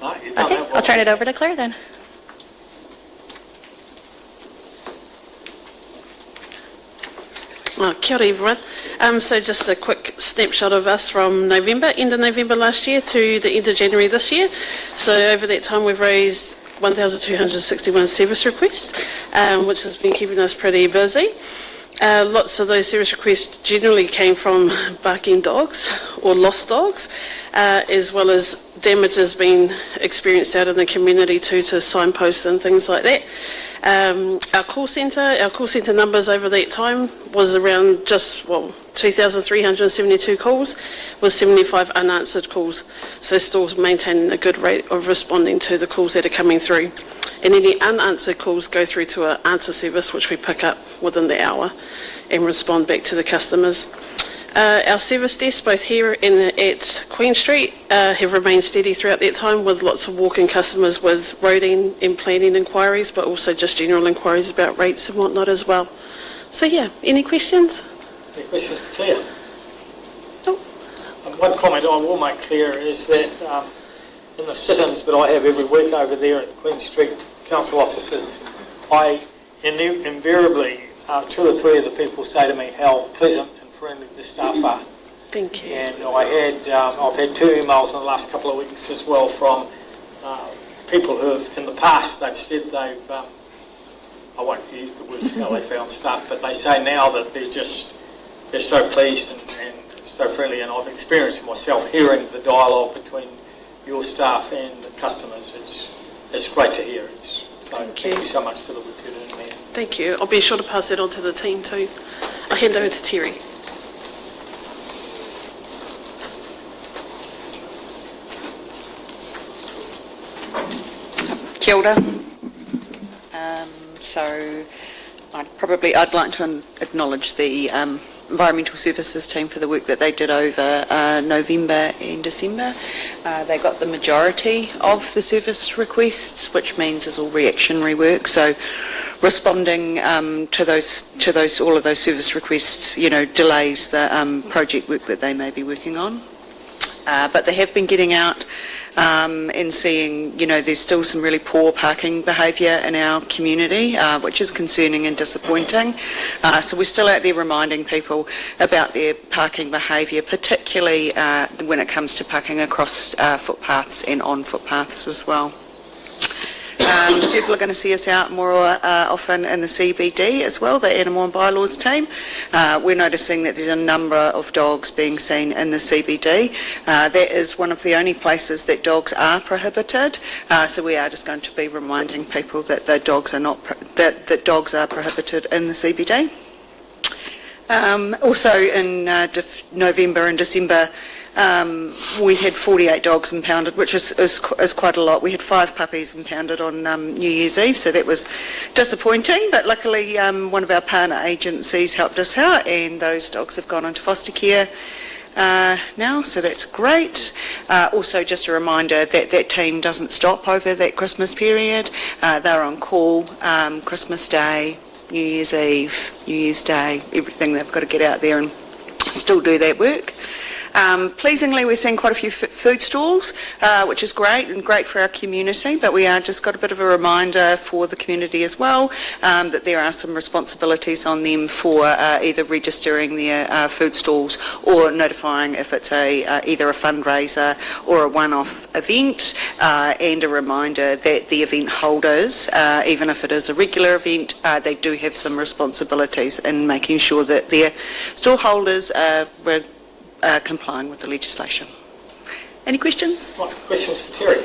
No, Okay, I'll turn it over to Claire then. Kia ora everyone. So just a quick snapshot of us from November, end of November last year to the end of January this year. So over that time we've raised 1,261 service requests, which has been keeping us pretty busy. Lots of those service requests generally came from barking dogs or lost dogs, as well as damages being experienced out in the community too, to signposts and things like that. Our call centre numbers over that time was around 2,372 calls with 75 unanswered calls. So still maintaining a good rate of responding to the calls that are coming through. And any unanswered calls go through to our answer service, which we pick up within the hour and respond back to the customers. Our service desks, both here and at Queen Street, have remained steady throughout that time, with lots of walk-in customers with roading and planning inquiries, but also just general inquiries about rates and whatnot as well. So yeah, any questions? Any questions for Claire? No. One comment I will make clear is that in the sit-ins that I have every week over there at the Queen Street Council offices, I invariably, 2 or 3 of the people say to me how pleasant and friendly the staff are. Thank you. And I've had 2 emails in the last couple of weeks as well from people who have, in the past, they've said they've, I won't use the words how they found staff, but they say now that they're so pleased and so friendly, and I've experienced myself hearing the dialogue between your staff and the customers. It's great to hear. Thank you so much for the work you're doing there. Thank you. I'll be sure to pass that on to the team too. I'll hand over to Terry. Kia ora. So I'd like to acknowledge the Environmental Services team for the work that they did over November and December. They got the majority of the service requests, which means it's all reactionary work. So responding to all of those service requests, delays the project work that they may be working on. But they have been getting out and seeing, there's still some really poor parking behaviour in our community, which is concerning and disappointing. So we're still out there reminding people about their parking behaviour, particularly when it comes to parking across footpaths and on footpaths as well. People are going to see us out more often in the CBD as well, the Animal and Bylaws team. We're noticing that there's a number of dogs being seen in the CBD. That is one of the only places that dogs are prohibited. So we are just going to be reminding people that dogs that dogs are prohibited in the CBD. Also in November and December, we had 48 dogs impounded, which is quite a lot. We had 5 puppies impounded on New Year's Eve, so that was disappointing, but luckily one of our partner agencies helped us out, and those dogs have gone into foster care now, so that's great. Also just a reminder that team doesn't stop over that Christmas period. They're on call Christmas Day, New Year's Eve, New Year's Day, everything. They've got to get out there and still do that work. Pleasingly, we're seeing quite a few food stalls, which is great and great for our community, but we are just got a bit of a reminder for the community as well that there are some responsibilities on them for either registering their food stalls or notifying if it's either a fundraiser or a one-off event, and a reminder that the event holders, even if it is a regular event, they do have some responsibilities in making sure that their stall holders were complying with the legislation. Any questions? Right, questions for Terry?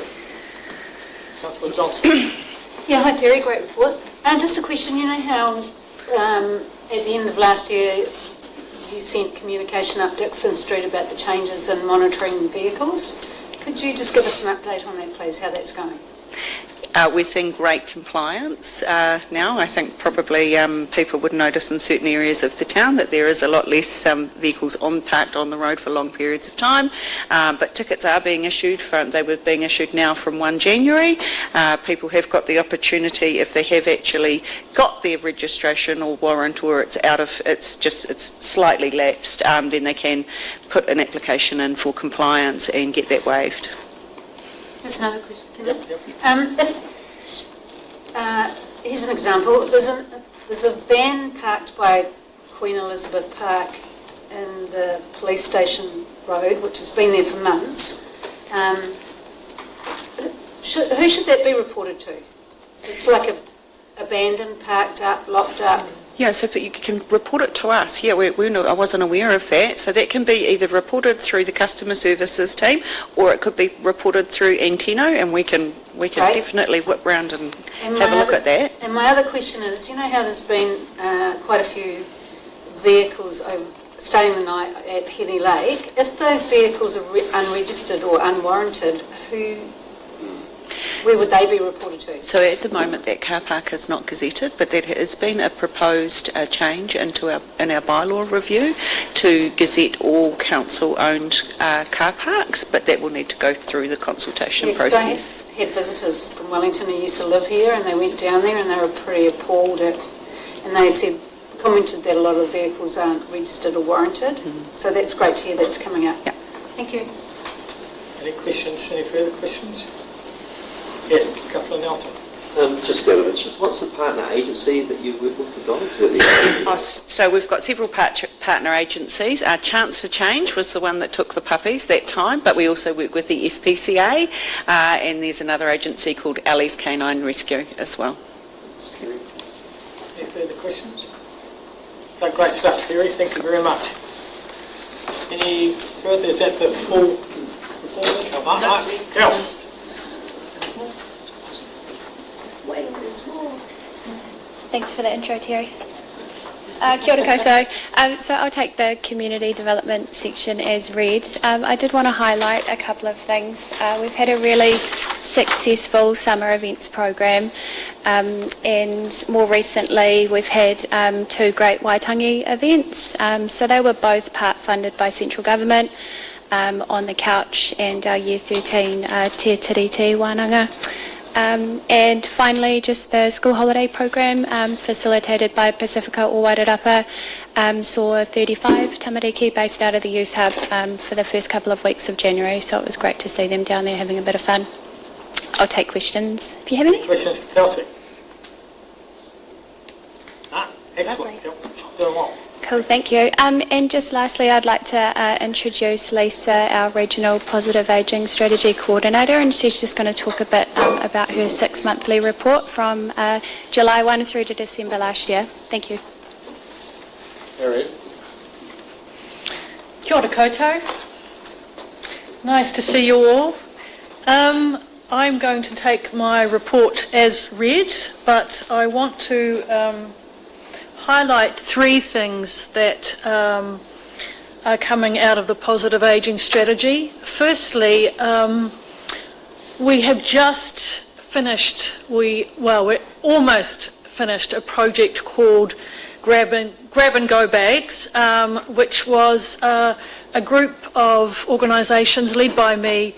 Councillor Johnson. Yeah, hi Terry, great report. Just a question, how at the end of last year you sent communication up Dixon Street about the changes in monitoring vehicles. Could you just give us an update on that please, how that's going? We're seeing great compliance now. I think probably people would notice in certain areas of the town that there is a lot less vehicles parked on the road for long periods of time, but tickets are being issued. They were being issued now from 1 January. People have got the opportunity, if they have actually got their registration or warrant, or it's slightly lapsed, then they can put an application in for compliance and get that waived. Just another question. Here's an example. There's a van parked by Queen Elizabeth Park in the police station road, which has been there for months. Who should that be reported to? It's like abandoned, parked up, locked up. Yeah, so you can report it to us. Yeah, I wasn't aware of that. So that can be either reported through the customer services team, or it could be reported through Anteno, and we can definitely whip round and have a look at that. And my other question is, how there's been quite a few vehicles staying the night at Henny Lake. If those vehicles are unregistered or unwarranted, where would they be reported to? So at the moment that car park is not gazetted, but there has been a proposed change in our bylaw review to gazette all council-owned car parks, but that will need to go through the consultation process. I had visitors from Wellington who used to live here, and they went down there and they were pretty appalled and they commented that a lot of vehicles aren't registered or warranted. So that's great to hear that's coming up. Yeah. Thank you. Any questions? Any further questions? Yeah, Councillor Nelson. Just out of interest, what's the partner agency that you work with for dogs? So we've got several partner agencies. Chance for Change was the one that took the puppies that time, but we also work with the SPCA, and there's another agency called Ali's Canine Rescue as well. Any further questions? Okay, great stuff, Terry. Thank you very much. Any further? Is that the full report? Kels. Thanks for the intro, Terry. Kia ora koutou. So I'll take the community development section as read. I did want to highlight a couple of things. We've had a really successful summer events program, and more recently we've had 2 great Waitangi events. So they were both part funded by central government, On the Couch and our Year 13 Te Tiriti Wānanga. And finally, just the school holiday program facilitated by Pacifica o Wairarapa saw 35 tamariki based out of the youth hub for the first couple of weeks of January, so it was great to see them down there having a bit of fun. I'll take questions if you have any. Questions for Kelsey? Excellent. Doing well. Cool, thank you. And just lastly, I'd like to introduce Lisa, our Regional Positive Ageing Strategy Coordinator, and she's just going to talk a bit about her 6-monthly report from July 1 through to December last year. Thank you. Mary. Kia ora koutou. Nice to see you all. I'm going to take my report as read, but I want to highlight 3 things that are coming out of the positive ageing strategy. Firstly, we have just finished, we're almost finished a project called Grab and Go Bags, which was a group of organisations led by me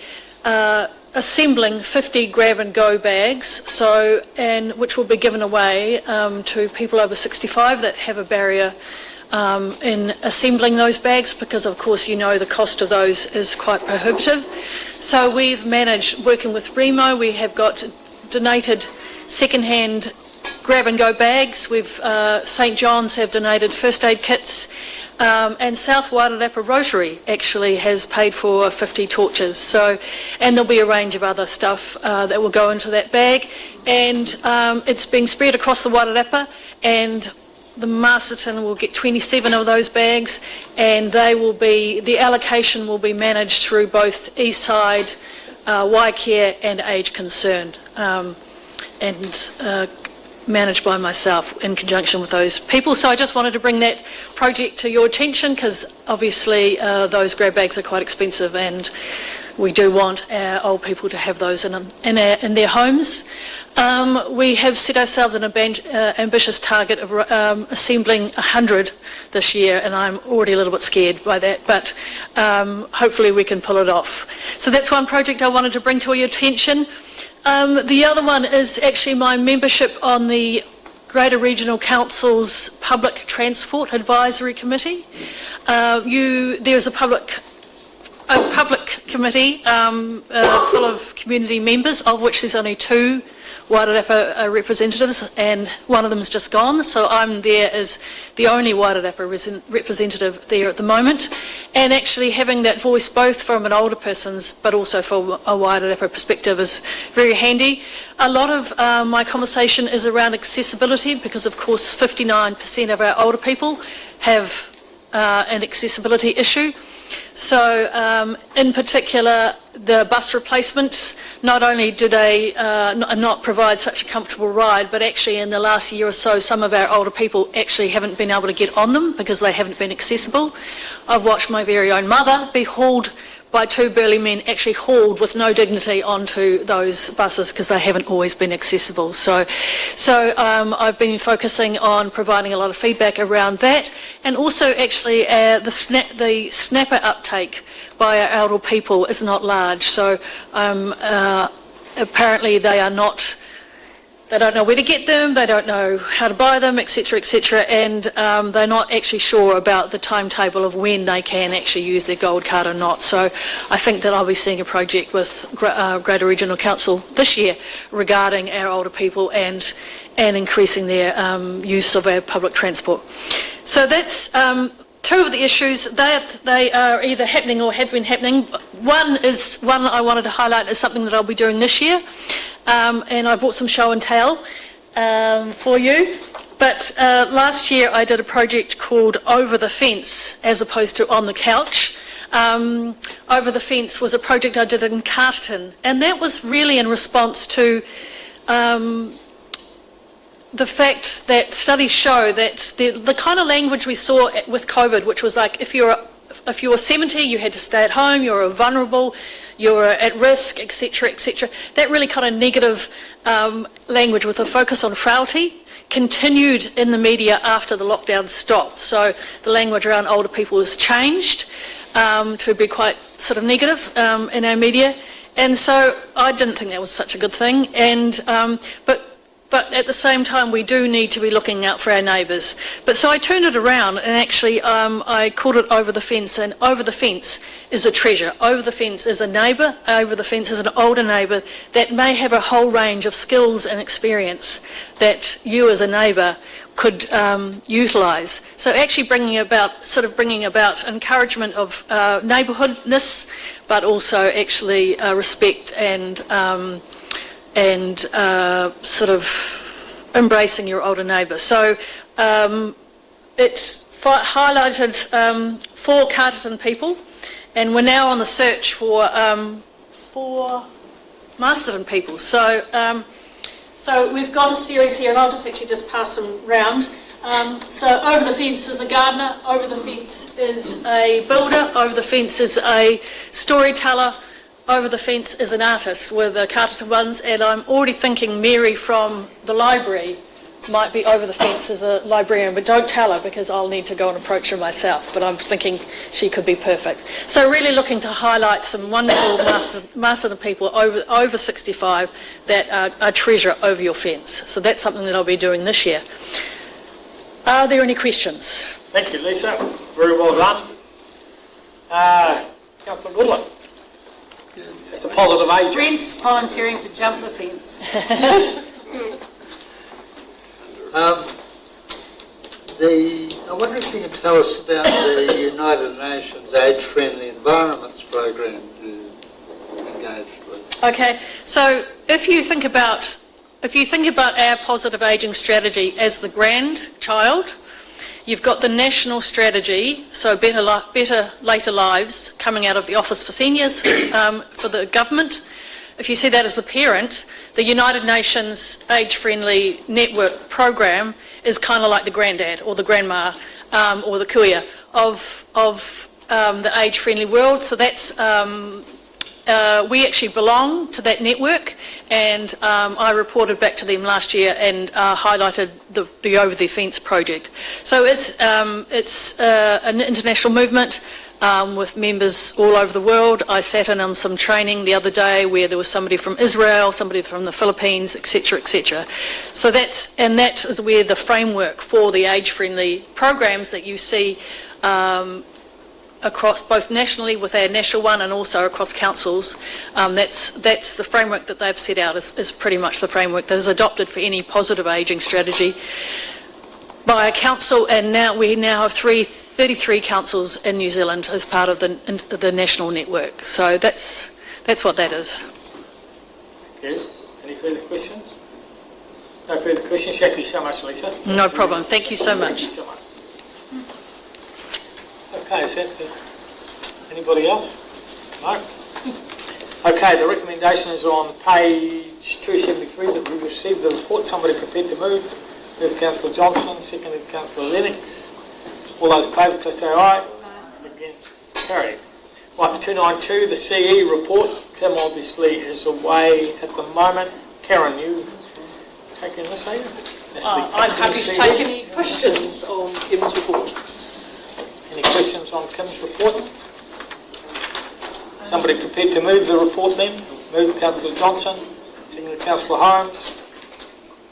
assembling 50 grab and go bags, which will be given away to people over 65 that have a barrier in assembling those bags, because of course you know the cost of those is quite prohibitive. So we've managed, working with Remo, we have got donated second-hand grab and go bags. St John's have donated first aid kits, and South Wairarapa Rotary actually has paid for 50 torches. And there'll be a range of other stuff that will go into that bag, and it's being spread across the Wairarapa, and the Masterton will get 27 of those bags, and the allocation will be managed through both Eastside, Waicare and Age Concerned, and managed by myself in conjunction with those people. So I just wanted to bring that project to your attention, because obviously those grab bags are quite expensive, and we do want our old people to have those in their homes. We have set ourselves an ambitious target of assembling 100 this year, and I'm already a little bit scared by that, but hopefully we can pull it off. So that's one project I wanted to bring to your attention. The other one is actually my membership on the Greater Regional Council's Public Transport Advisory Committee. There's a public committee full of community members, of which there's only 2 Wairarapa representatives, and one of them is just gone, so I'm there as the only Wairarapa representative there at the moment, and actually having that voice both from an older person's but also from a Wairarapa perspective is very handy. A lot of my conversation is around accessibility, because of course 59% of our older people have an accessibility issue. So in particular, the bus replacements, not only do they not provide such a comfortable ride, but actually in the last year or so, some of our older people actually haven't been able to get on them because they haven't been accessible. I've watched my very own mother be hauled by 2 burly men, actually hauled with no dignity onto those buses because they haven't always been accessible. So I've been focusing on providing a lot of feedback around that, and also actually the snapper uptake by our elder people is not large. So apparently they don't know where to get them, they don't know how to buy them, etc., and they're not actually sure about the timetable of when they can actually use their gold card or not. So I think that I'll be seeing a project with Greater Regional Council this year regarding our older people and increasing their use of our public transport. So that's 2 of the issues. They are either happening or have been happening. One I wanted to highlight is something that I'll be doing this year. And I brought some show and tell for you. But last year I did a project called Over the Fence as opposed to On the Couch. Over the Fence was a project I did in Masterton, and that was really in response to the fact that studies show that the kind of language we saw with COVID, which was like if you're if you were 70, you had to stay at home, you were vulnerable, you were at risk, etc., etc. That really kind of negative language with a focus on frailty continued in the media after the lockdown stopped. So the language around older people has changed to be quite sort of negative in our media. And so I didn't think that was such a good thing. And but at the same time, we do need to be looking out for our neighbours. But so I turned it around and actually I called it Over the Fence, and over the fence is a treasure. Over the fence is a neighbour, over the fence is an older neighbour that may have a whole range of skills and experience that you as a neighbour could utilise. So actually bringing about encouragement of neighbourhoodness, but also actually respect and sort of embracing your older neighbour. So it's highlighted 4 Carterton people, and we're now on the search for 4 Masterton people. So so we've got a series here, and I'll just pass them round. So over the fence is a gardener, over the fence is a builder, over the fence is a storyteller, over the fence is an artist with the Carterton ones, and I'm already thinking Mary from the library might be over the fence as a librarian, but don't tell her because I'll need to go and approach her myself, but I'm thinking she could be perfect. So really looking to highlight some wonderful Masterton people over 65 that are a treasure over your fence. So that's something that I'll be doing this year. Are there any questions? Thank you, Lisa. Very well done. Councillor Goodwin. It's a positive age. Brent's volunteering for Jump the Fence. I wonder if you can tell us about the United Nations Age-Friendly Environments program you engaged with. Okay, so if you think about our positive ageing strategy as the grandchild, you've got the national strategy, so better later lives, coming out of the Office for Seniors for the government. If you see that as the parent, the United Nations Age-Friendly Network program is kind of like the granddad or the grandma or the kuia of the age-friendly world. So that's we actually belong to that network, and I reported back to them last year and highlighted the Over the Fence project. So it's an international movement with members all over the world. I sat in on some training the other day where there was somebody from Israel, somebody from the Philippines, etc., etc. So that is where the framework for the age-friendly programs that you see across both nationally with our national one and also across councils, that's the framework that they've set out is pretty much the framework that is adopted for any positive ageing strategy by a council, and we have 33 councils in New Zealand as part of the national network. So that's what that is. Okay. Any further questions? No further questions. Thank you so much, Lisa. No problem. Thank you so much. Thank you so much. Okay, is that anybody else? No? Okay, the recommendation is on page 273 that we received the report. Somebody prepared to move. Moved Councillor Johnson, seconded Councillor Lennox. All those in favour, please say aye. Against, carried. Right, 292, the CE report. Kim obviously is away at the moment. Karen, you taking this, are you? I'm happy to take any questions on Kim's report. Any questions on Kim's report? Somebody prepared to move the report then? Move Councillor Johnson, seconded Councillor Holmes.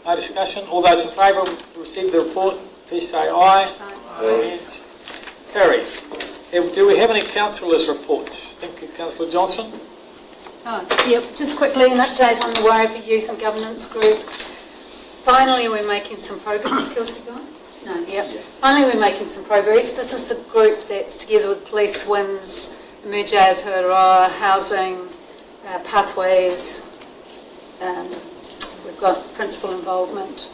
No discussion. All those in favour to receive the report, please say aye. Against, carried. Do we have any councillors' reports? Thank you, Councillor Johnson. Just quickly an update on the Wairarapa Youth and Governance Group. Finally, we're making some progress. Kelsey, go on? No, yep. Finally, we're making some progress. This is the group that's together with Police, WINS, Emerge Aotearoa, Housing, Pathways. We've got principal involvement,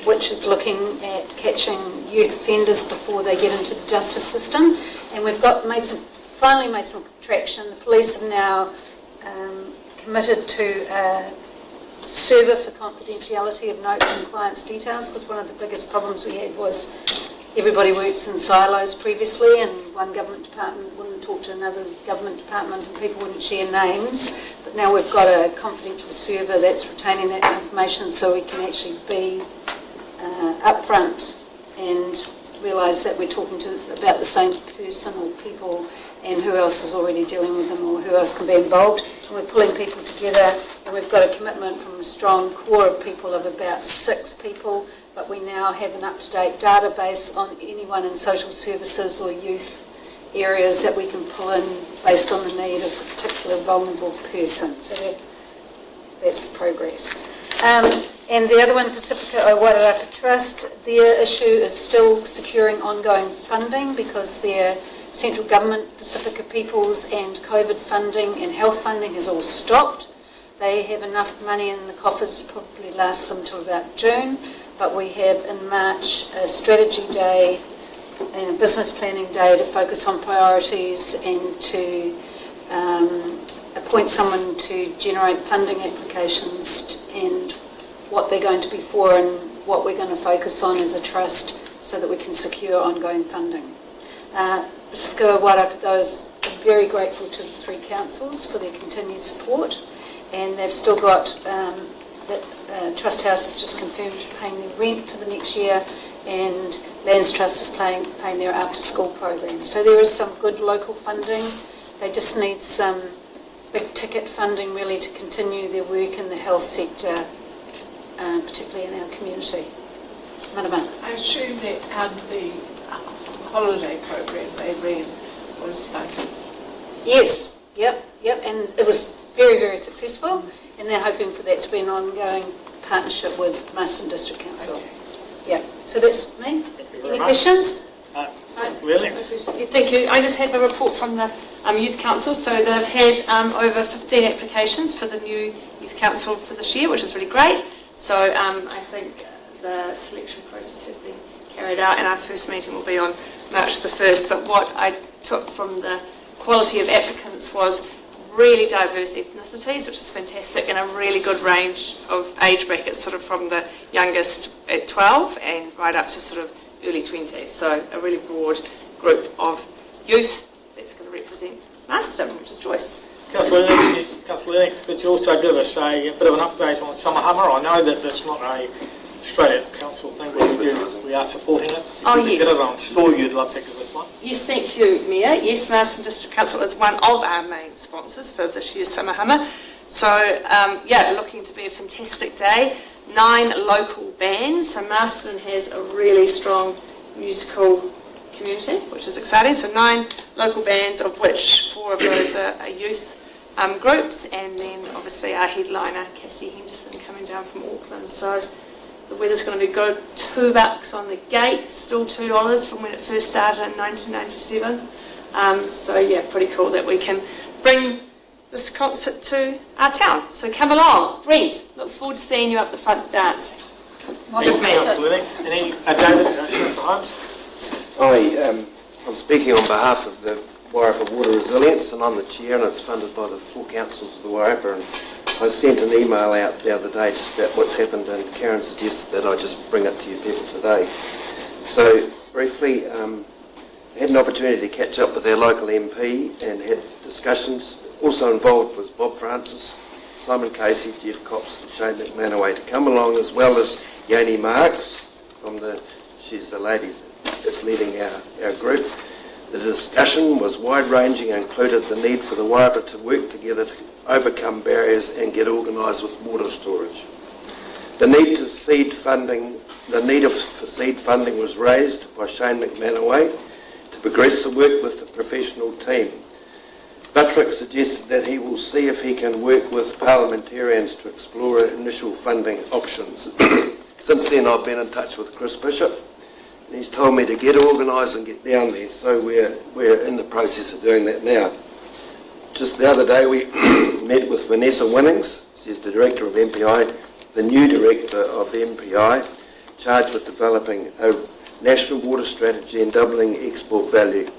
which is looking at catching youth offenders before they get into the justice system. And we've finally made some traction. The police have now committed to a server for confidentiality of notes and clients' details, because one of the biggest problems we had was everybody works in silos previously, and one government department wouldn't talk to another government department and people wouldn't share names. But now we've got a confidential server that's retaining that information, so we can actually be upfront and realise that we're talking about the same person or people, and who else is already dealing with them or who else can be involved. And we're pulling people together, and we've got a commitment from a strong core of people of about 6 people, but we now have an up-to-date database on anyone in social services or youth areas that we can pull in based on the need of a particular vulnerable person. So that's progress. And the other one, Pacifica o Wairarapa Trust, their issue is still securing ongoing funding because their central government, Pacifica Peoples and COVID funding and health funding has all stopped. They have enough money in the coffers, probably lasts them till about June, but we have in March a strategy day and a business planning day to focus on priorities and to appoint someone to generate funding applications and what they're going to be for and what we're going to focus on as a trust so that we can secure ongoing funding. Pacifica o Wairarapa, though, is very grateful to the 3 councils for their continued support, and they've still got that Trust House has just confirmed paying their rent for the next year, and Lands Trust is paying their after-school program. So there is some good local funding. They just need some big-ticket funding really to continue their work in the health sector, particularly in our community. Marama. I assume that the holiday program they ran was funded. Yes, yep, and it was very, very successful, and they're hoping for that to be an ongoing partnership with Masterton District Council. Okay. Yeah, so that's me. Any questions? Thank you. I just had the report from the Youth Council. So they've had over 15 applications for the new Youth Council for this year, which is really great. So I think the selection process has been carried out, and our first meeting will be on March the 1st. But what I took from the quality of applicants was really diverse ethnicities, which is fantastic, and a really good range of age brackets, sort of from the youngest at 12 and right up to sort of early 20s. So a really broad group of youth that's going to represent Masterton, which is Joyce. Councillor Lennox, could you also give us a bit of an update on Summer Hammer? I know that that's not a straight out council thing, but we are supporting it. Oh, yes. I'm sure you'd love to give us one. Yes, thank you, Mayor. Yes, Masterton District Council is one of our main sponsors for this year's Summer Hammer. So, looking to be a fantastic day. 9 local bands. So Masterton has a really strong musical community, which is exciting. So 9 local bands, of which 4 of those are youth groups, and then obviously our headliner, Cassie Henderson, coming down from Auckland. So the weather's going to be good. $2 on the gate, still $2 from when it first started in 1997. Pretty cool that we can bring this concert to our town. So come along, Brent. Look forward to seeing you up the front dancing. Good man. Any David, Councillor Holmes? I'm speaking on behalf of the Wairarapa Water Resilience, and I'm the chair, and it's funded by the 4 councils of the Wairarapa. And I sent an email out the other day just about what's happened, and Karen suggested that I just bring it to you people today. So briefly, I had an opportunity to catch up with our local MP and had discussions. Also involved was Bob Francis, Simon Casey, Jeff Copps and Shane McManaway to come along, as well as Yoni Marks she's the lady that's leading our group. The discussion was wide-ranging and included the need for the Wairarapa to work together to overcome barriers and get organised with water storage. The need for seed funding was raised by Shane McManaway to progress the work with the professional team. Buttrick suggested that he will see if he can work with parliamentarians to explore initial funding options. Since then, I've been in touch with Chris Bishop, and he's told me to get organised and get down there, so we're in the process of doing that now. Just the other day, we met with Vanessa Winnings. She's the Director of MPI, the new Director of MPI, charged with developing a national water strategy and doubling export value.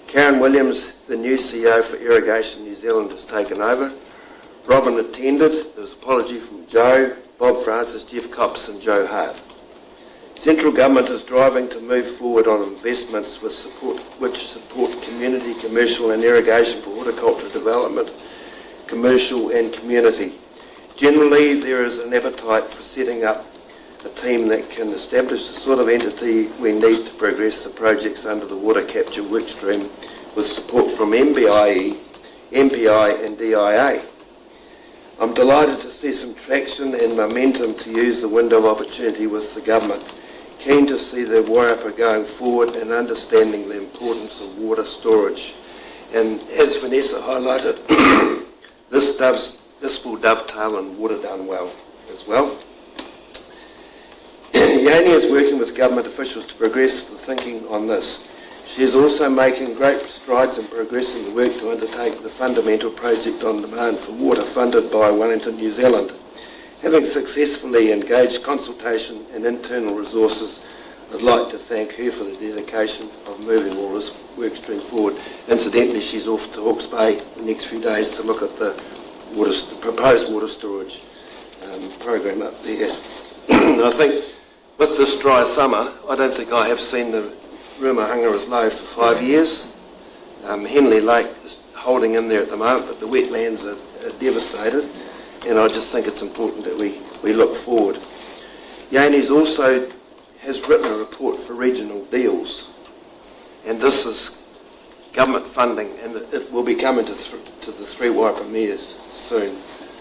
Karen Williams, the new CEO for Irrigation New Zealand, has taken over. Robin attended. There was an apology from Joe, Bob Francis, Jeff Copps and Joe Hart. Central Government is driving to move forward on investments which support community, commercial and irrigation for horticulture development, commercial and community. Generally, there is an appetite for setting up a team that can establish the sort of entity we need to progress the projects under the water capture workstream with support from MBIE, MPI and DIA. I'm delighted to see some traction and momentum to use the window of opportunity with the government. Keen to see the Wairapa going forward and understanding the importance of water storage. And as Vanessa highlighted, this will dovetail on water done well as well. Yoni is working with government officials to progress the thinking on this. She is also making great strides in progressing the work to undertake the fundamental project on demand for water funded by Wellington, New Zealand. Having successfully engaged consultation and internal resources, I'd like to thank her for the dedication of moving all this work stream forward. Incidentally, she's off to Hawke's Bay the next few days to look at the proposed water storage program up there. I think with this dry summer, I don't think I have seen the rumour hunger as low for 5 years. Henley Lake is holding in there at the moment, but the wetlands are devastated, and I just think it's important that we look forward. Yoni's also has written a report for regional deals, and this is government funding, and it will be coming to the three Wairapa mayors soon.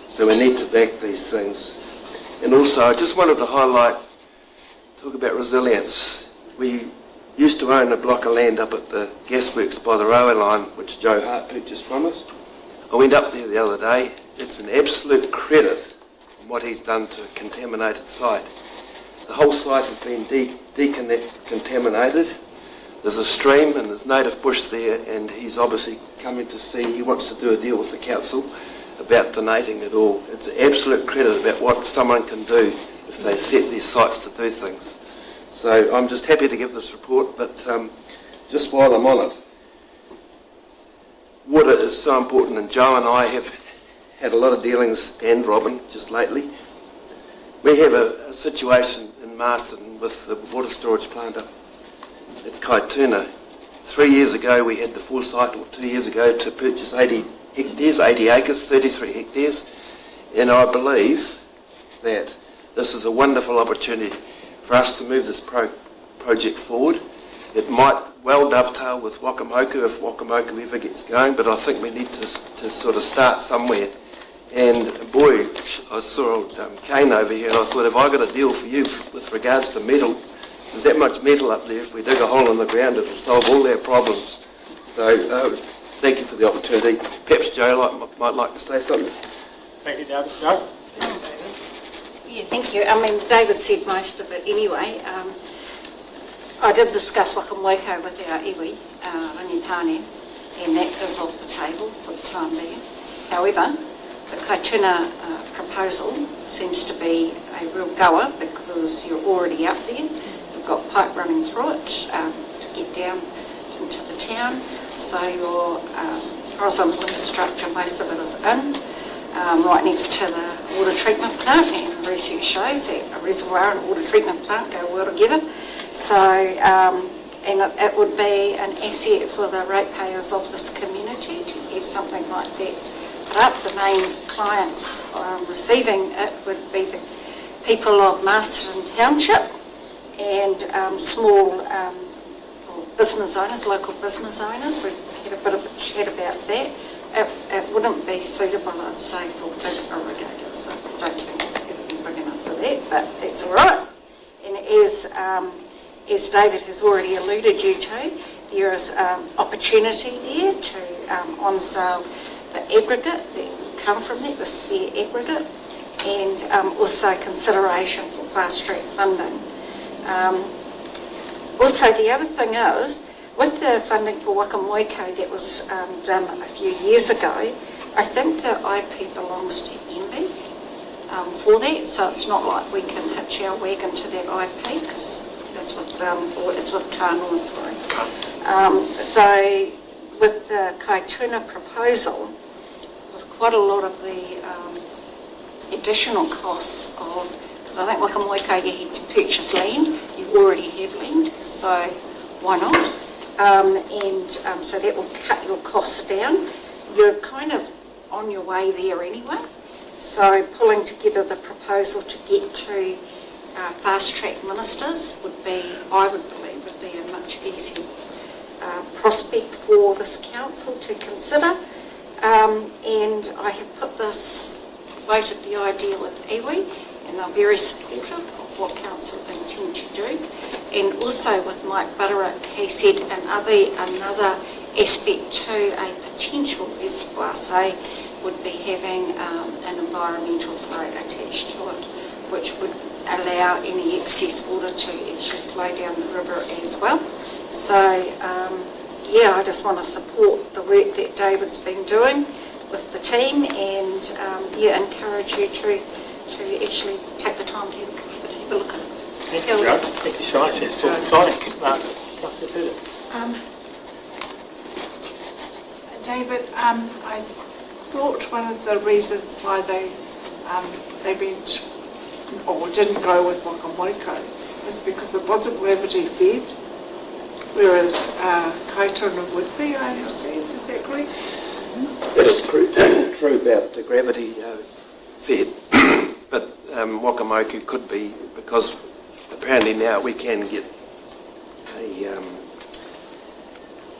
So we need to back these things. And also, I just wanted to talk about resilience. We used to own a block of land up at the gasworks by the railway line, which Joe Hart purchased from us. I went up there the other day. It's an absolute credit on what he's done to a contaminated site. The whole site has been decontaminated. There's a stream and there's native bush there, and he's obviously coming to see, he wants to do a deal with the council about donating it all. It's an absolute credit about what someone can do if they set their sights to do things. So I'm just happy to give this report, but just while I'm on it, water is so important, and Joe and I have had a lot of dealings, and Robin, just lately. We have a situation in Masterton with the water storage plant up at Kaituna. 3 years ago we had the foresight, or 2 years ago, to purchase 80 hectares, 80 acres, 33 hectares, and I believe that this is a wonderful opportunity for us to move this project forward. It might well dovetail with Wakamoku if Wakamoku ever gets going, but I think we need to sort of start somewhere. And boy, I saw old Kane over here, and I thought, have I got a deal for you with regards to metal? There's that much metal up there. If we dig a hole in the ground, it'll solve all our problems. So thank you for the opportunity. Perhaps Joe might like to say something. Thank you, David. Joe? Thanks, David. Yeah, thank you. I mean, David said most of it anyway. I did discuss Wakamoku with our iwi, Rangitane, and that is off the table for the time being. However, the Kaituna proposal seems to be a real goer because you're already up there. You've got pipe running through it to get down into the town. So your horizontal infrastructure, most of it is in, right next to the water treatment plant, and research shows that a reservoir and a water treatment plant go well together. So, and it would be an asset for the ratepayers of this community to have something like that. But the main clients receiving it would be the people of Masterton Township and small business owners, local business owners. We've had a bit of a chat about that. It wouldn't be suitable, I'd say, for big irrigators. I don't think it would be big enough for that, but that's all right. And as David has already alluded you to, there is opportunity there to on-sale the aggregate that come from that, the spare aggregate, and also consideration for fast-track funding. Also, the other thing is, with the funding for Wakamoku that was done a few years ago, I think the IP belongs to MB for that, so it's not like we can hitch our wagon to that IP, because it's with Kānoa, sorry. So with the Kaituna proposal, with quite a lot of the additional costs of, because Because I think Wakamoika, you had to purchase land. You already have land, so why not? So that will cut your costs down. You're kind of on your way there anyway. So pulling together the proposal to get to fast-track ministers would be, I would believe, would be a much easier prospect for this council to consider. And I have put this, voted the idea with iwi, and they're very supportive of what council intend to do. And also with Mike Butterick, he said another aspect to a potential reservoir, say, would be having an environmental flow attached to it, which would allow any excess water to actually flow down the river as well. So, yeah, I just want to support the work that David's been doing with the team, and encourage you to actually take the time to have a look at it. Thank you, Joe. Thank you so much. It's so exciting. Councillor Tudor. David, I thought one of the reasons why they went or didn't go with Wakamoika is because it wasn't gravity fed, whereas Kaitona would be, I understand. Is that correct? That is true about the gravity fed, but Wakamoku could be, because apparently now we can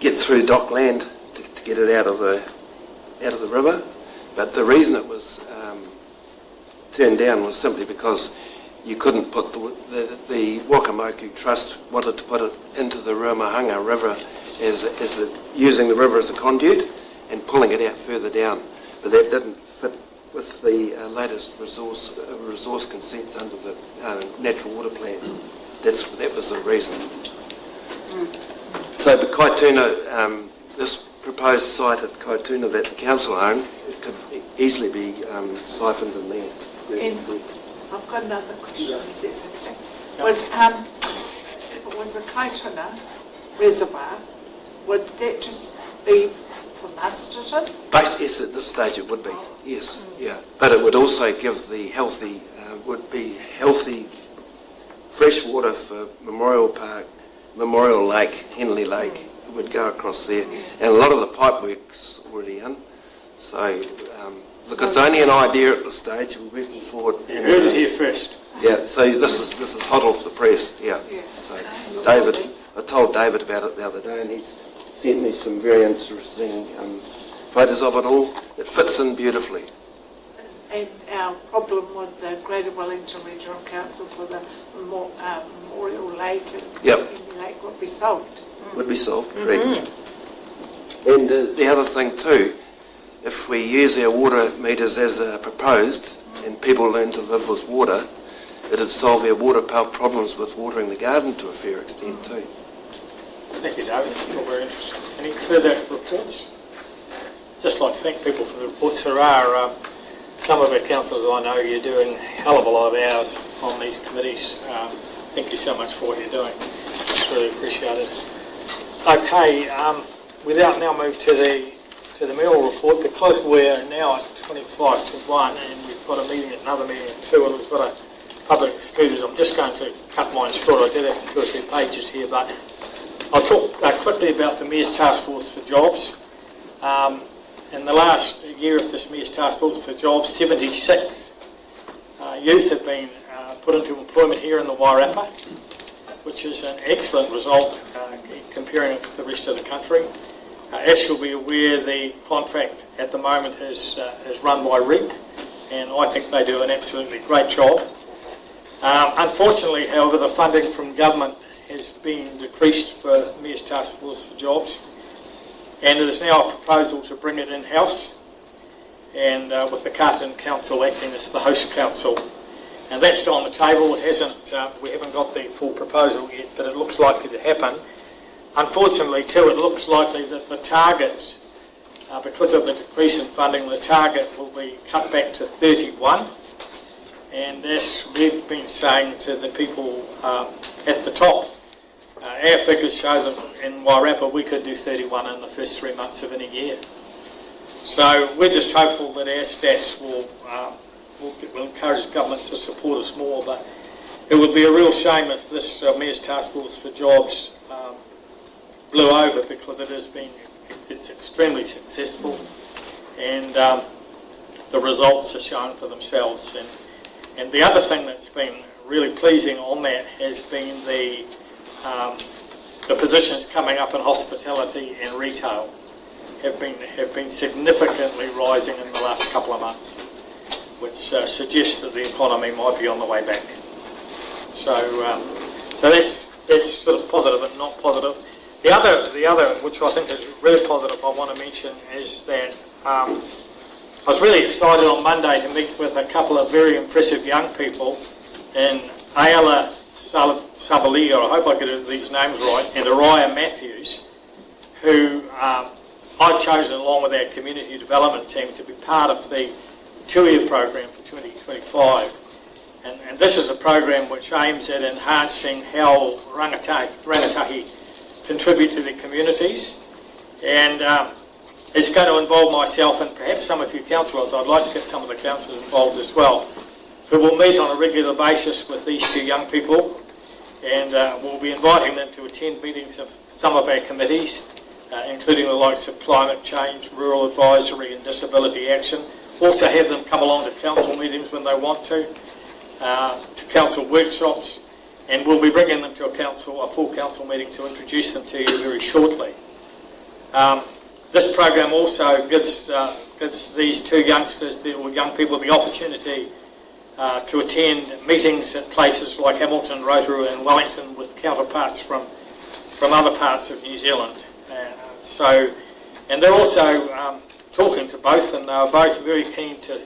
get through dockland to get it out of the river. But the reason it was turned down was simply because you couldn't put the Wakamoku Trust wanted to put it into the Ruamahanga River as using the river as a conduit and pulling it out further down. But that didn't fit with the latest resource consents under the Natural Water Plan. That was the reason. So, but Kaituna, this proposed site at Kaituna that the council own, it could easily be siphoned in there. And I've got another question, if that's okay. Would, if it was a Kaituna reservoir, would that just be for Masterton? Yes, at this stage it would be, yes, yeah. But it would also give the healthy fresh water for Memorial Park, Memorial Lake, Henley Lake. It would go across there. And a lot of the pipe work's already in. So, look, it's only an idea at this stage. We're working forward. You heard it here first. Yeah, so this is hot off the press, yeah. So, David, I told David about it the other day, and he's sent me some very interesting photos of it all. It fits in beautifully. And our problem with the Greater Wellington Regional Council for the Memorial Lake and Henley Lake would be solved. Would be solved, correct. And the other thing too, if we use our water meters as proposed and people learn to live with water, it would solve our water problems with watering the garden to a fair extent too. Thank you, David. That's all very interesting. Any further reports? Just like to thank people for the reports. There are some of our councillors I know you're doing a hell of a lot of hours on these committees. Thank you so much for what you're doing. It's really appreciated. Okay, without now move to the meal report, because we're now at 25 to 1 and we've got another meeting at 2 and we've got a public excluded. I'm just going to cut mine short. I did have 2 or 3 pages here, but I'll talk quickly about the Mayor's Task Force for Jobs. In the last year of this Mayor's Task Force for Jobs, 76 youth have been put into employment here in the Wairarapa, which is an excellent result comparing it with the rest of the country. As you'll be aware, the contract at the moment is run by REAP, and I think they do an absolutely great job. Unfortunately, however, the funding from government has been decreased for Mayor's Task Force for Jobs, and it is now a proposal to bring it in-house, and with the Carlton Council acting as the host council. And that's still on the table. It hasn't. We haven't got the full proposal yet, but it looks likely to happen. Unfortunately, too, it looks likely that the targets, because of the decrease in funding, the target will be cut back to 31. And as we've been saying to the people at the top, our figures show that in Wairarapa we could do 31 in the first 3 months of any year. So we're just hopeful that our stats will we'll encourage government to support us more, but it would be a real shame if this Mayor's Task Force for Jobs blew over, because it's extremely successful, and the results are shown for themselves. And the other thing that's been really pleasing on that has been the positions coming up in hospitality and retail have been significantly rising in the last couple of months, which suggests that the economy might be on the way back. So that's sort of positive and not positive. The other, which I think is really positive, I want to mention is that I was really excited on Monday to meet with a couple of very impressive young people in Ayala Savalia, I hope I get these names right, and Araya Matthews, who I've chosen along with our community development team to be part of the 2-year program for 2025. And this is a program which aims at enhancing how rangatahi contribute to their communities. And it's going to involve myself and perhaps some of you councillors. I'd like to get some of the councillors involved as well, who will meet on a regular basis with these two young people. And we'll be inviting them to attend meetings of some of our committees, including the likes of climate change, rural advisory and disability action. Also have them come along to council meetings when they want to council workshops, and we'll be bringing them to a full council meeting to introduce them to you very shortly. This program also gives these two youngsters, or young people, the opportunity to attend meetings at places like Hamilton, Rotorua and Wellington with counterparts from other parts of New Zealand. And they're also talking to both, and they're both very keen to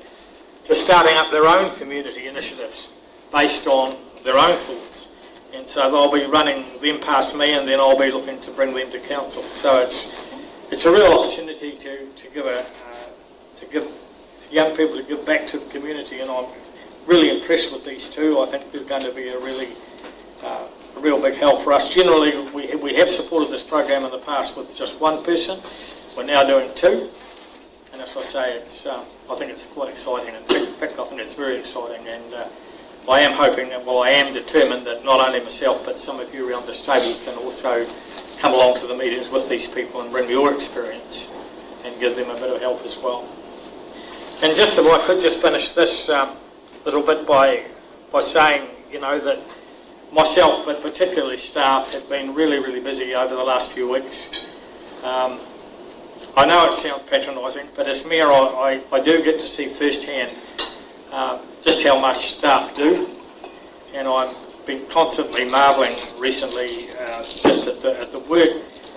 starting up their own community initiatives based on their own thoughts. And so they'll be running them past me, and then I'll be looking to bring them to council. So it's a real opportunity to give young people to give back to the community, and I'm really impressed with these two. I think they're going to be a real big help for us. Generally, we have supported this program in the past with just one person. We're now doing two, and as I say, I think it's quite exciting. In fact, I think it's very exciting, and I am hoping, I am determined that not only myself, but some of you around this table can also come along to the meetings with these people and bring your experience and give them a bit of help as well. And just if I could just finish this little bit by saying, that myself, but particularly staff, have been really, really busy over the last few weeks. I know it sounds patronising, but as Mayor, I do get to see firsthand just how much staff do, and I've been constantly marvelling recently just at the work.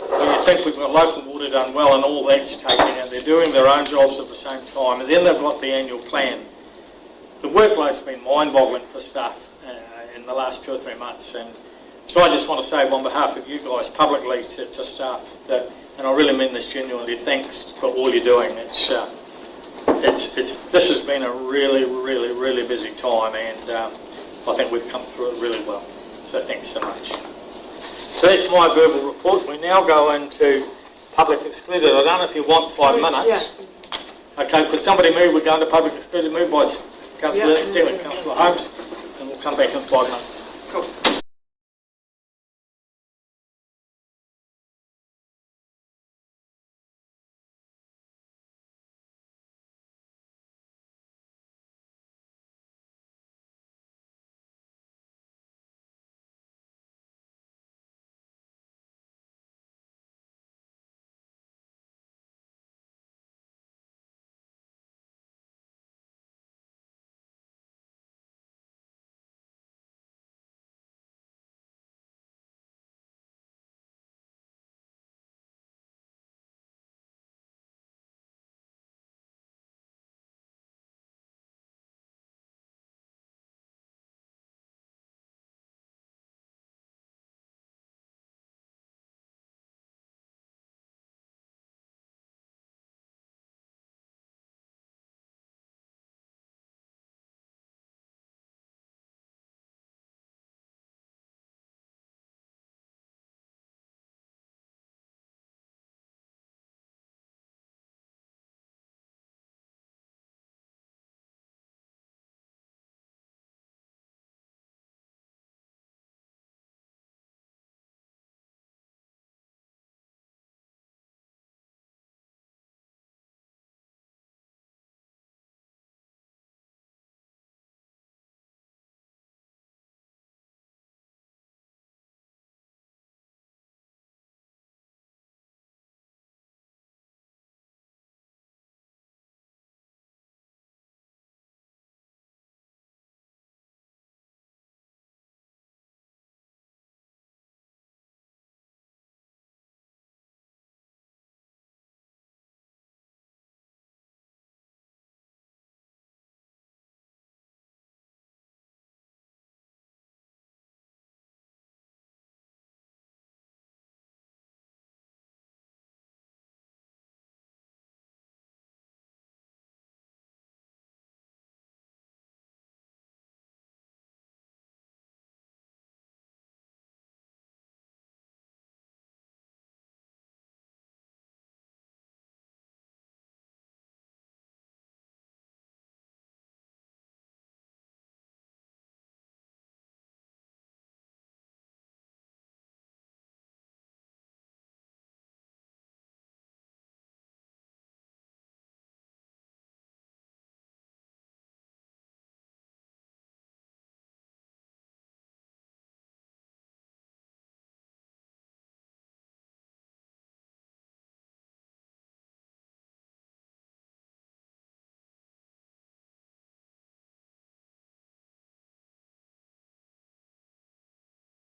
When you think we've got local water done well and all that's taken, and they're doing their own jobs at the same time, and then they've got the annual plan. The workload's been mind-boggling for staff in the last 2 or 3 months, and so I just want to say on behalf of you guys publicly to staff that, and I really mean this genuinely, thanks for all you're doing. This has been a really, really, really busy time, and I think we've come through it really well. So thanks so much. So that's my verbal report. We now go into public excluded. I don't know if you want 5 minutes. Yeah. Okay, could somebody move? We're going to public excluded. Moved by Councillor Lennox, second Councillor Holmes, and we'll come back in 5 minutes. Cool.